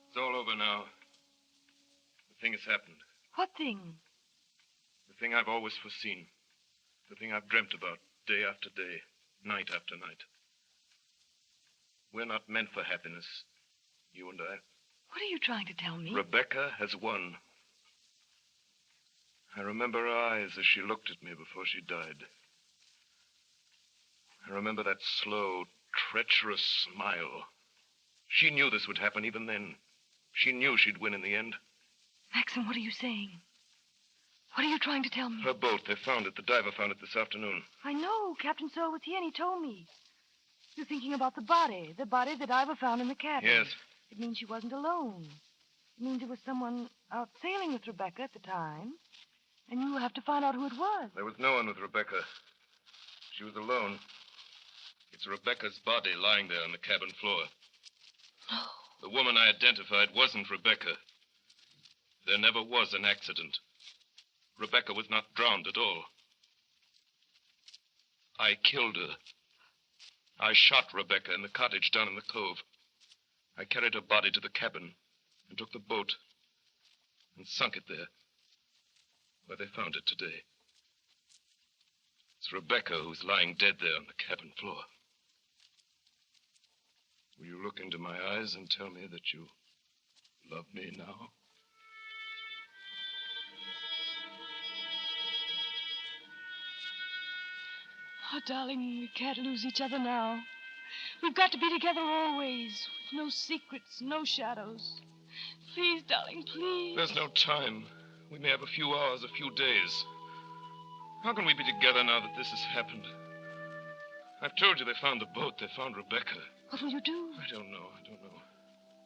It's all over now. The thing has happened. What thing? The thing I've always foreseen. The thing I've dreamt about day after day, night after night. We're not meant for happiness, you and I. What are you trying to tell me? Rebecca has won. I remember her eyes as she looked at me before she died. I remember that slow, treacherous smile. She knew this would happen even then. She knew she'd win in the end. Maxim, what are you saying? What are you trying to tell me? Her boat, they found it. The diver found it this afternoon. I know. Captain Searle was here and he told me. You're thinking about the body the diver found in the cabin. Yes. It means she wasn't alone. It means there was someone out sailing with Rebecca at the time, and you have to find out who it was. There was no one with Rebecca. She was alone. It's Rebecca's body lying there on the cabin floor. No. The woman I identified wasn't Rebecca. There never was an accident. Rebecca was not drowned at all. I killed her. I shot Rebecca in the cottage down in the cove. I carried her body to the cabin and took the boat and sunk it there, where they found it today. It's Rebecca who's lying dead there on the cabin floor. Will you look into my eyes and tell me that you love me now? Oh, darling, we can't lose each other now. We've got to be together always. No secrets, no shadows. Please, darling, please. There's no time. We may have a few hours, a few days. How can we be together now that this has happened? I've told you they found the boat. They found Rebecca. What will you do? I don't know.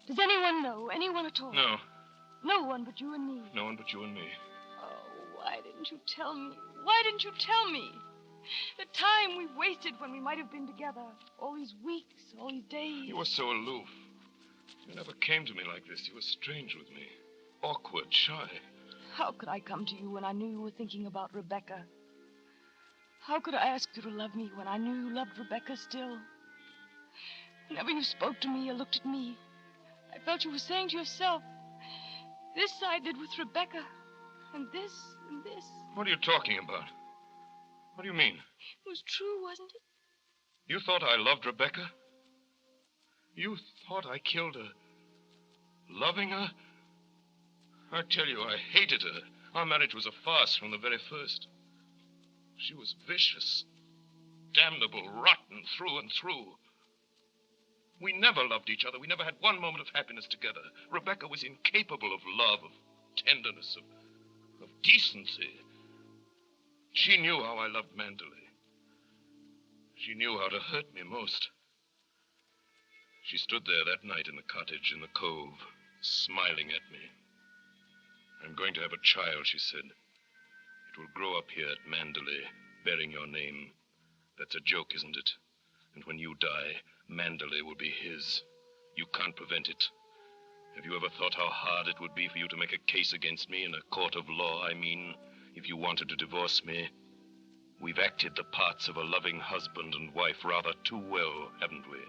Does anyone know? Anyone at all? No. No one but you and me. No one but you and me. Oh, why didn't you tell me? Why didn't you tell me? The time we wasted when we might have been together. All these weeks, all these days. You were so aloof. You never came to me like this. You were strange with me. Awkward, shy. How could I come to you when I knew you were thinking about Rebecca? How could I ask you to love me when I knew you loved Rebecca still? Whenever you spoke to me or looked at me, I felt you were saying to yourself, this I did with Rebecca, and this, and this. What are you talking about? What do you mean? It was true, wasn't it? You thought I loved Rebecca? You thought I killed her? Loving her? I tell you, I hated her. Our marriage was a farce from the very first. She was vicious, damnable, rotten through and through. We never loved each other. We never had one moment of happiness together. Rebecca was incapable of love, of tenderness, of decency. She knew how I loved Mandalay. She knew how to hurt me most. She stood there that night in the cottage in the cove, smiling at me. I'm going to have a child, she said. It will grow up here at Mandalay, bearing your name. That's a joke, isn't it? And when you die, Mandalay will be his. You can't prevent it. Have you ever thought how hard it would be for you to make a case against me in a court of law, I mean, if you wanted to divorce me? We've acted the parts of a loving husband and wife rather too well, haven't we?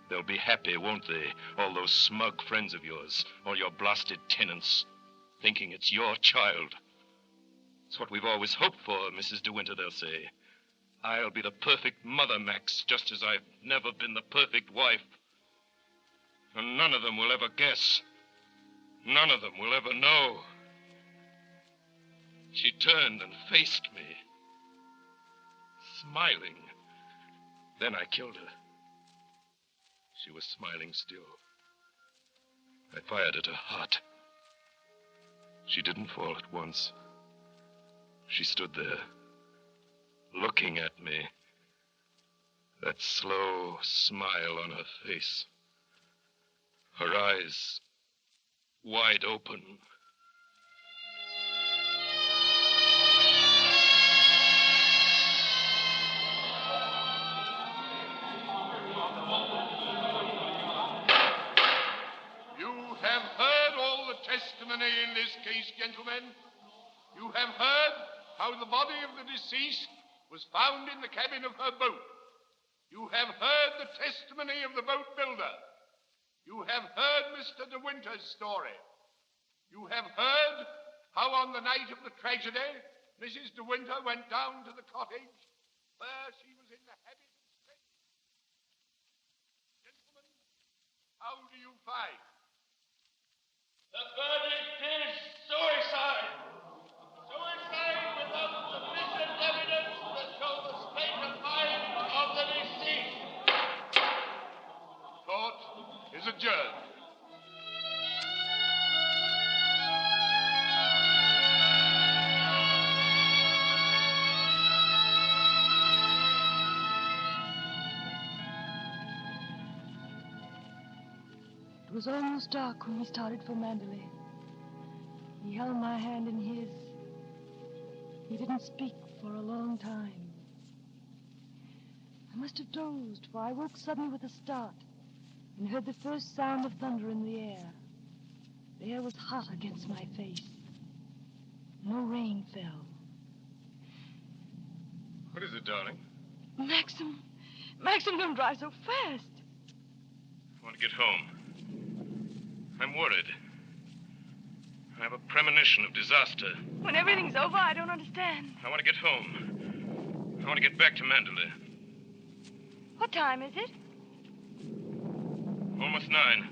They'll be happy, won't they? All those smug friends of yours, all your blasted tenants, thinking it's your child. It's what we've always hoped for, Mrs. De Winter, they'll say. I'll be the perfect mother, Max, just as I've never been the perfect wife. And none of them will ever guess. None of them will ever know. She turned and faced me, smiling. Then I killed her. She was smiling still. I fired at her heart. She didn't fall at once. She stood there, looking at me, that slow smile on her face, her eyes wide open. You have heard all the testimony in this case, gentlemen. You have heard how the body of the deceased was found in the cabin of her boat. You have heard the testimony of the boat builder. You have heard Mr. De Winter's story. You have heard how on the night of the tragedy, Mrs. De Winter went down to the cottage where she was in the habit of staying. Gentlemen, how do you find? The verdict is suicide. Suicide without sufficient evidence to show the state of mind of the deceased. Court is adjourned. It was almost dark when we started for Mandalay. He held my hand in his. He didn't speak for a long time. I must have dozed, for I woke suddenly with a start and heard the first sound of thunder in the air. The air was hot against my face. No rain fell. What is it, darling? Maxim, don't drive so fast. I want to get home. I'm worried. I have a premonition of disaster. When everything's over, I don't understand. I want to get home. I want to get back to Mandalay. What time is it? Almost 9.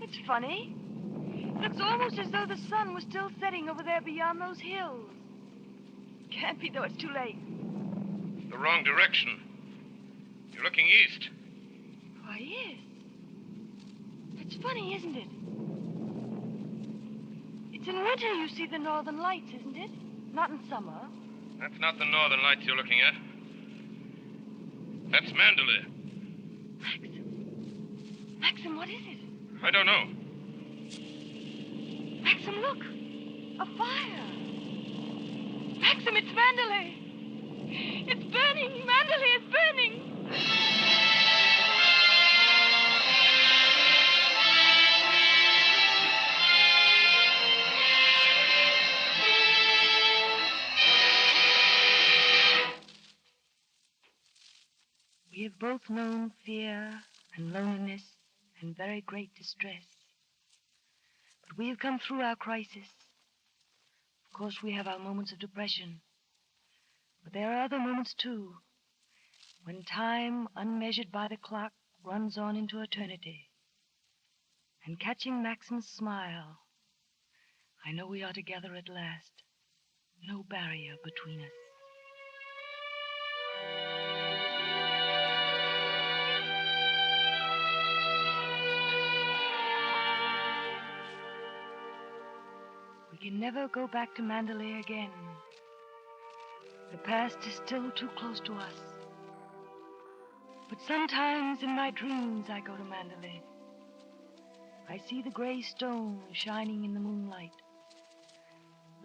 It's funny. It looks almost as though the sun was still setting over there beyond those hills. Can't be, though. It's too late. It's the wrong direction. You're looking east. Why, yes. It's funny, isn't it? It's in winter you see the northern lights, isn't it? Not in summer. That's not the northern lights you're looking at. That's Mandalay. Maxim, what is it? I don't know. Maxim, look. A fire. Maxim, it's Mandalay. It's burning. Mandalay is burning. We have both known fear and loneliness and very great distress. But we have come through our crisis. Of course, we have our moments of depression. But there are other moments, too, when time, unmeasured by the clock, runs on into eternity. And catching Maxim's smile, I know we are together at last. No barrier between us. We can never go back to Mandalay again. The past is still too close to us. But sometimes in my dreams I go to Mandalay. I see the gray stone shining in the moonlight.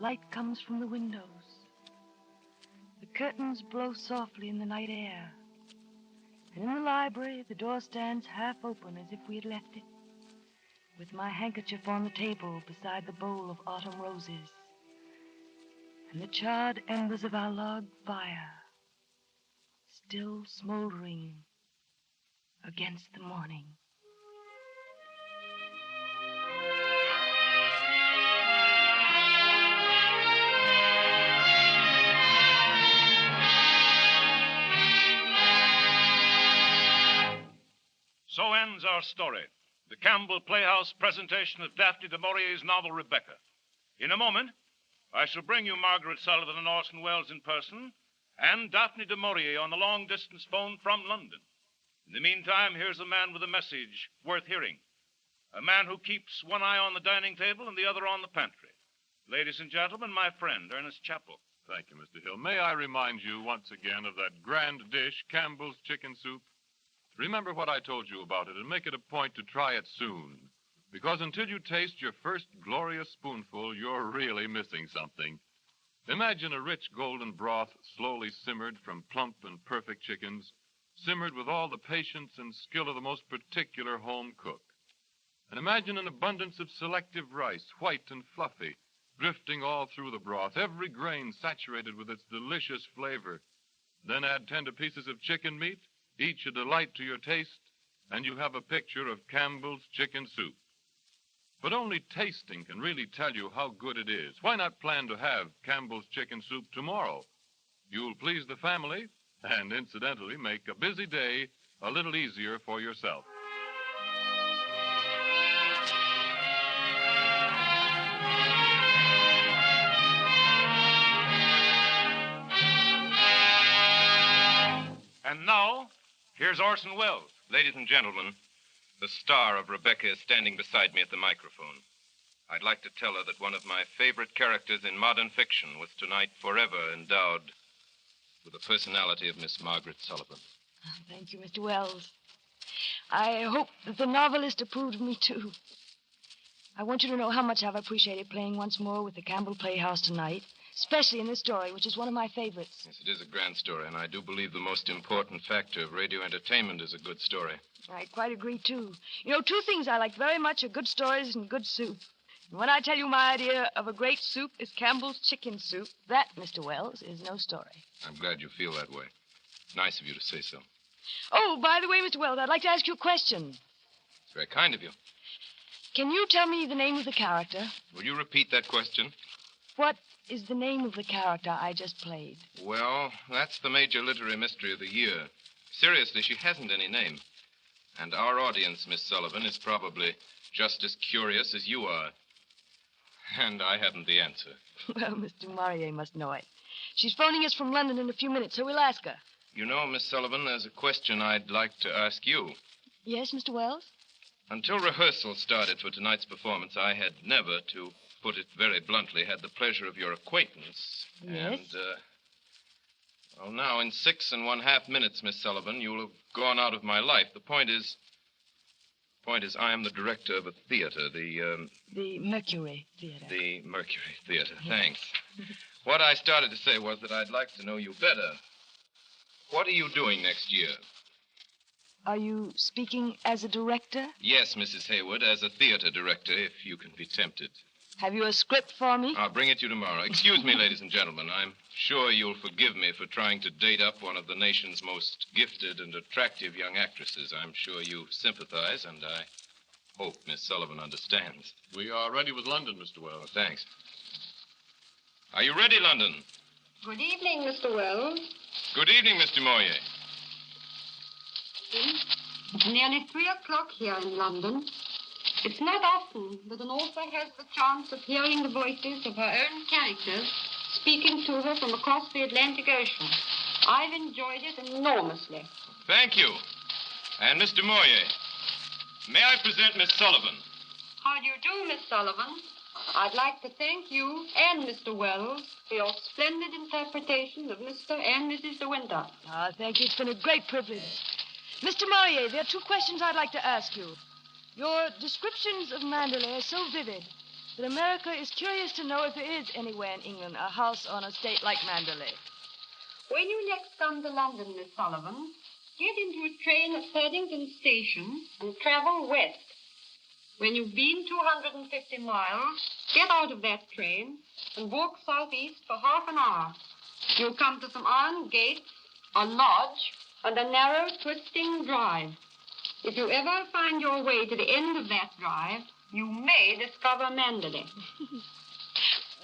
Light comes from the windows. The curtains blow softly in the night air. And in the library, the door stands half open as if we had left it, with my handkerchief on the table beside the bowl of autumn roses, and the charred embers of our log fire still smoldering against the morning. So ends our story. The Campbell Playhouse presentation of Daphne du Maurier's novel, Rebecca. In a moment, I shall bring you Margaret Sullavan and Orson Welles in person, and Daphne du Maurier on the long-distance phone from London. In the meantime, here's a man with a message worth hearing. A man who keeps one eye on the dining table and the other on the pantry. Ladies and gentlemen, my friend, Ernest Chappell. Thank you, Mr. Hill. May I remind you once again of that grand dish, Campbell's chicken soup? Remember what I told you about it and make it a point to try it soon. Because until you taste your first glorious spoonful, you're really missing something. Imagine a rich golden broth slowly simmered from plump and perfect chickens, simmered with all the patience and skill of the most particular home cook. And imagine an abundance of selective rice, white and fluffy, drifting all through the broth, every grain saturated with its delicious flavor. Then add tender pieces of chicken meat, each a delight to your taste, and you have a picture of Campbell's chicken soup. But only tasting can really tell you how good it is. Why not plan to have Campbell's chicken soup tomorrow? You'll please the family and, incidentally, make a busy day a little easier for yourself. And now, here's Orson Welles. Ladies and gentlemen, the star of Rebecca is standing beside me at the microphone. I'd like to tell her that one of my favorite characters in modern fiction was tonight forever endowed with the personality of Miss Margaret Sullavan. Thank you, Mr. Wells. I hope that the novelist approved of me, too. I want you to know how much I've appreciated playing once more with the Campbell Playhouse tonight, especially in this story, which is one of my favorites. Yes, it is a grand story, and I do believe the most important factor of radio entertainment is a good story. I quite agree, too. You know, two things I like very much are good stories and good soup. And when I tell you my idea of a great soup is Campbell's chicken soup, that, Mr. Wells, is no story. I'm glad you feel that way. Nice of you to say so. Oh, by the way, Mr. Wells, I'd like to ask you a question. It's very kind of you. Can you tell me the name of the character? Will you repeat that question? what is the name of the character I just played? Well, that's the major literary mystery of the year. Seriously, she hasn't any name. And our audience, Miss Sullivan, is probably just as curious as you are. And I haven't the answer. Well, Mr. Maurier must know it. She's phoning us from London in a few minutes, so we'll ask her. You know, Miss Sullivan, there's a question I'd like to ask you. Yes, Mr. Wells? Until rehearsal started for tonight's performance, I had never, to put it very bluntly, had the pleasure of your acquaintance. Yes? And, well, now, in 6 1/2 minutes, Miss Sullivan, you'll have gone out of my life. The point is, I am the director of a theater, The Mercury Theater. The Mercury Theater. Thanks. What I started to say was that I'd like to know you better. What are you doing next year? Are you speaking as a director? Yes, Mrs. Hayward, as a theater director, if you can be tempted. Have you a script for me? I'll bring it to you tomorrow. Excuse me, ladies and gentlemen. I'm sure you'll forgive me for trying to date up one of the nation's most gifted and attractive young actresses. I'm sure you sympathize, and I hope Miss Sullivan understands. We are ready with London, Mr. Wells. Oh, thanks. Are you ready, London? Good evening, Mr. Wells. Good evening, Mr. Maurier. It's nearly 3:00 here in London. It's not often that an author has the chance of hearing the voices of her own characters speaking to her from across the Atlantic Ocean. I've enjoyed it enormously. Thank you. And Mr. Maurier, may I present Miss Sullivan? How do you do, Miss Sullivan? I'd like to thank you and Mr. Wells for your splendid interpretation of Mr. and Mrs. De Winter. Thank you. It's been a great privilege. Mr. Maurier, there are 2 questions I'd like to ask you. Your descriptions of Mandalay are so vivid that America is curious to know if there is anywhere in England a house on a state like Mandalay. When you next come to London, Miss Sullivan, get into a train at Paddington Station and travel west. When you've been 250 miles, get out of that train and walk southeast for half an hour. You'll come to some iron gates, a lodge, and a narrow, twisting drive. If you ever find your way to the end of that drive, you may discover Mandalay.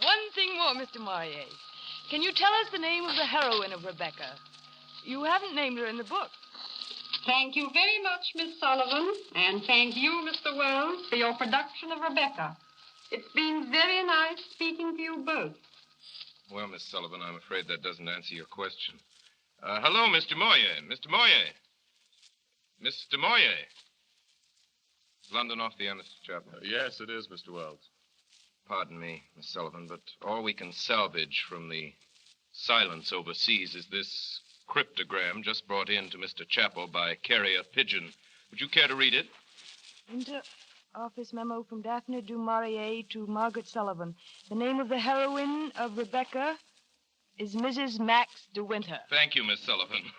One thing more, Mr. Maurier. Can you tell us the name of the heroine of Rebecca? You haven't named her in the book. Thank you very much, Miss Sullivan, and thank you, Mr. Wells, for your production of Rebecca. It's been very nice speaking to you both. Well, Miss Sullivan, I'm afraid that doesn't answer your question. Hello, Mr. Maurier. Mr. Maurier. Mr. Maurier. Is London off the air, Mr. Chapman? Yes, it is, Mr. Wells. Pardon me, Miss Sullivan, but all we can salvage from the silence overseas is this cryptogram just brought in to Mr. Chappell by Carrier Pigeon. Would you care to read it? Inter-office memo from Daphne du Maurier to Margaret Sullavan. The name of the heroine of Rebecca is Mrs. Max de Winter. Thank you, Miss Sullivan.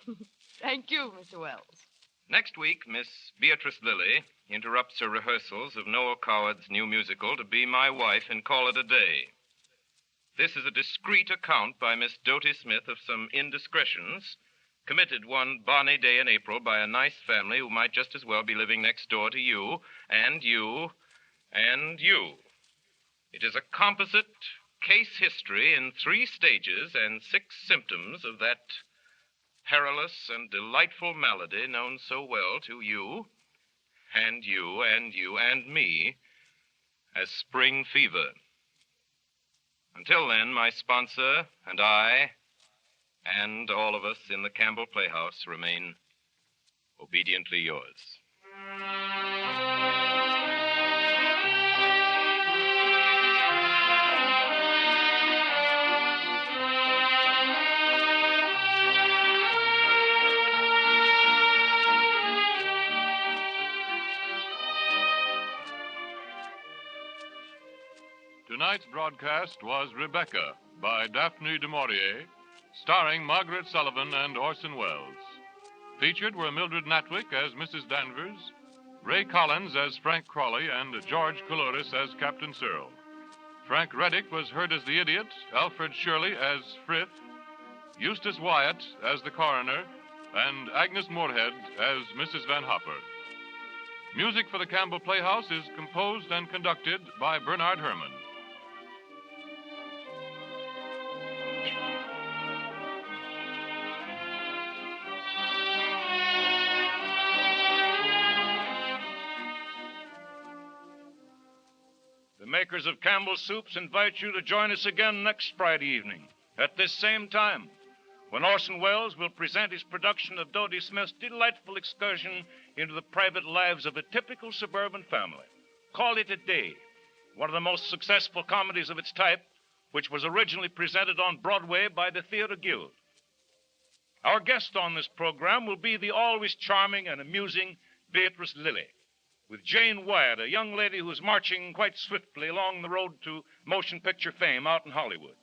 Thank you, Mr. Wells. Next week, Miss Beatrice Lilly interrupts her rehearsals of Noel Coward's new musical to be my wife and call it a day. This is a discreet account by Miss Doty Smith of some indiscretions committed one bonny day in April by a nice family who might just as well be living next door to you, and you, and you. It is a composite case history in 3 stages and 6 symptoms of that perilous and delightful malady known so well to you, and you, and you, and me as spring fever. Until then, my sponsor and I, and all of us in the Campbell Playhouse, remain obediently yours. Tonight's broadcast was Rebecca by Daphne du Maurier, starring Margaret Sullavan and Orson Welles. Featured were Mildred Natwick as Mrs. Danvers, Ray Collins as Frank Crawley, and George Couloris as Captain Searle. Frank Reddick was heard as the idiot, Alfred Shirley as Frith, Eustace Wyatt as the coroner, and Agnes Moorhead as Mrs. Van Hopper. Music for the Campbell Playhouse is composed and conducted by Bernard Herrmann. makers of Campbell Soups invite you to join us again next Friday evening at this same time, when Orson Welles will present his production of Dodie Smith's delightful excursion into the private lives of a typical suburban family. Call It a Day, one of the most successful comedies of its type, which was originally presented on Broadway by the Theater Guild. Our guest on this program will be the always charming and amusing Beatrice Lilly, with Jane Wyatt, a young lady who's marching quite swiftly along the road to motion picture fame out in Hollywood,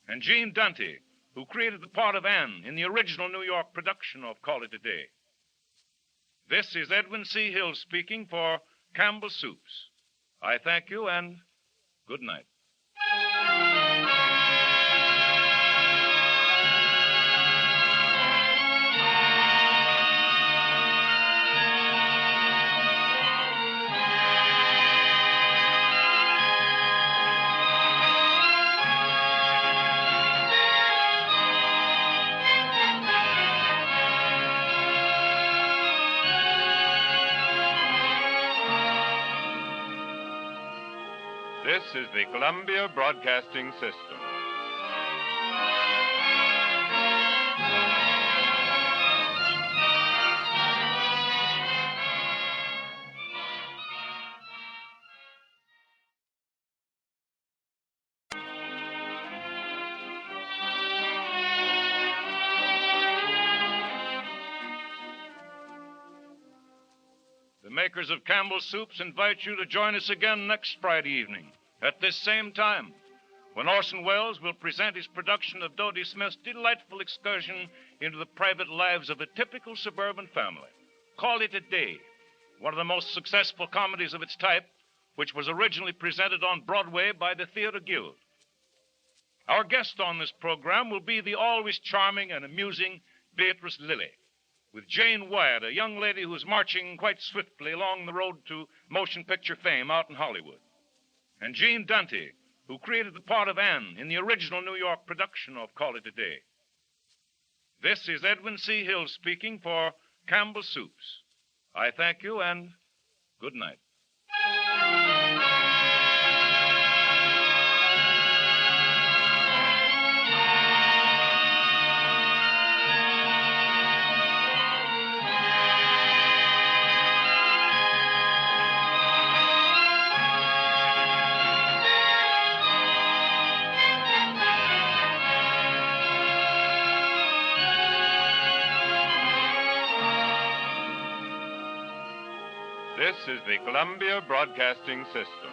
and Gene Dante, who created the part of Anne in the original New York production of Call It a Day. This is Edwin C. Hill speaking for Campbell Soups. I thank you, and good night. This is the Columbia Broadcasting System. The makers of Campbell Soups invite you to join us again next Friday evening at this same time, when Orson Welles will present his production of Dodie Smith's delightful excursion into the private lives of a typical suburban family. Call It a Day, one of the most successful comedies of its type, which was originally presented on Broadway by the Theater Guild. Our guest on this program will be the always charming and amusing Beatrice Lilly, with Jane Wyatt, a young lady who's marching quite swiftly along the road to motion picture fame out in Hollywood, and Gene Dante, who created the part of Anne in the original New York production of Call It a Day. This is Edwin C. Hill speaking for Campbell Soups. I thank you, and good night. This is the Columbia Broadcasting System.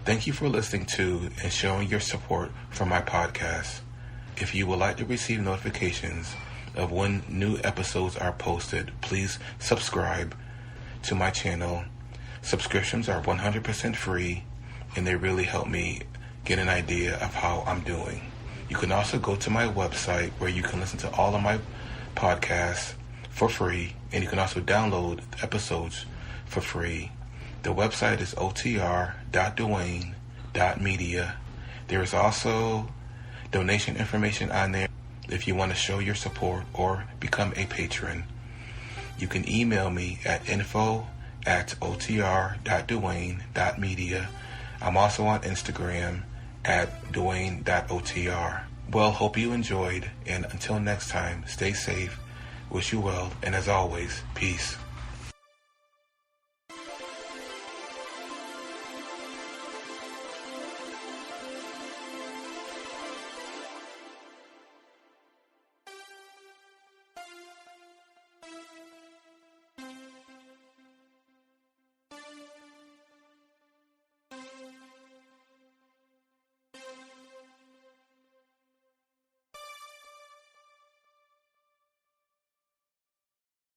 Thank you for listening to and showing your support for my podcast. If you would like to receive notifications of when new episodes are posted, please subscribe to my channel. Subscriptions are 100% free, and they really help me get an idea of how I'm doing. You can also go to my website where you can listen to all of my podcasts for free, and you can also download episodes for free. The website is otr.duane.media. There is also donation information on there if you want to show your support or become a patron. You can email me at info@otr.duane.media. I'm also on Instagram at duane.otr. Well, hope you enjoyed, and until next time, stay safe, wish you well, and as always, peace.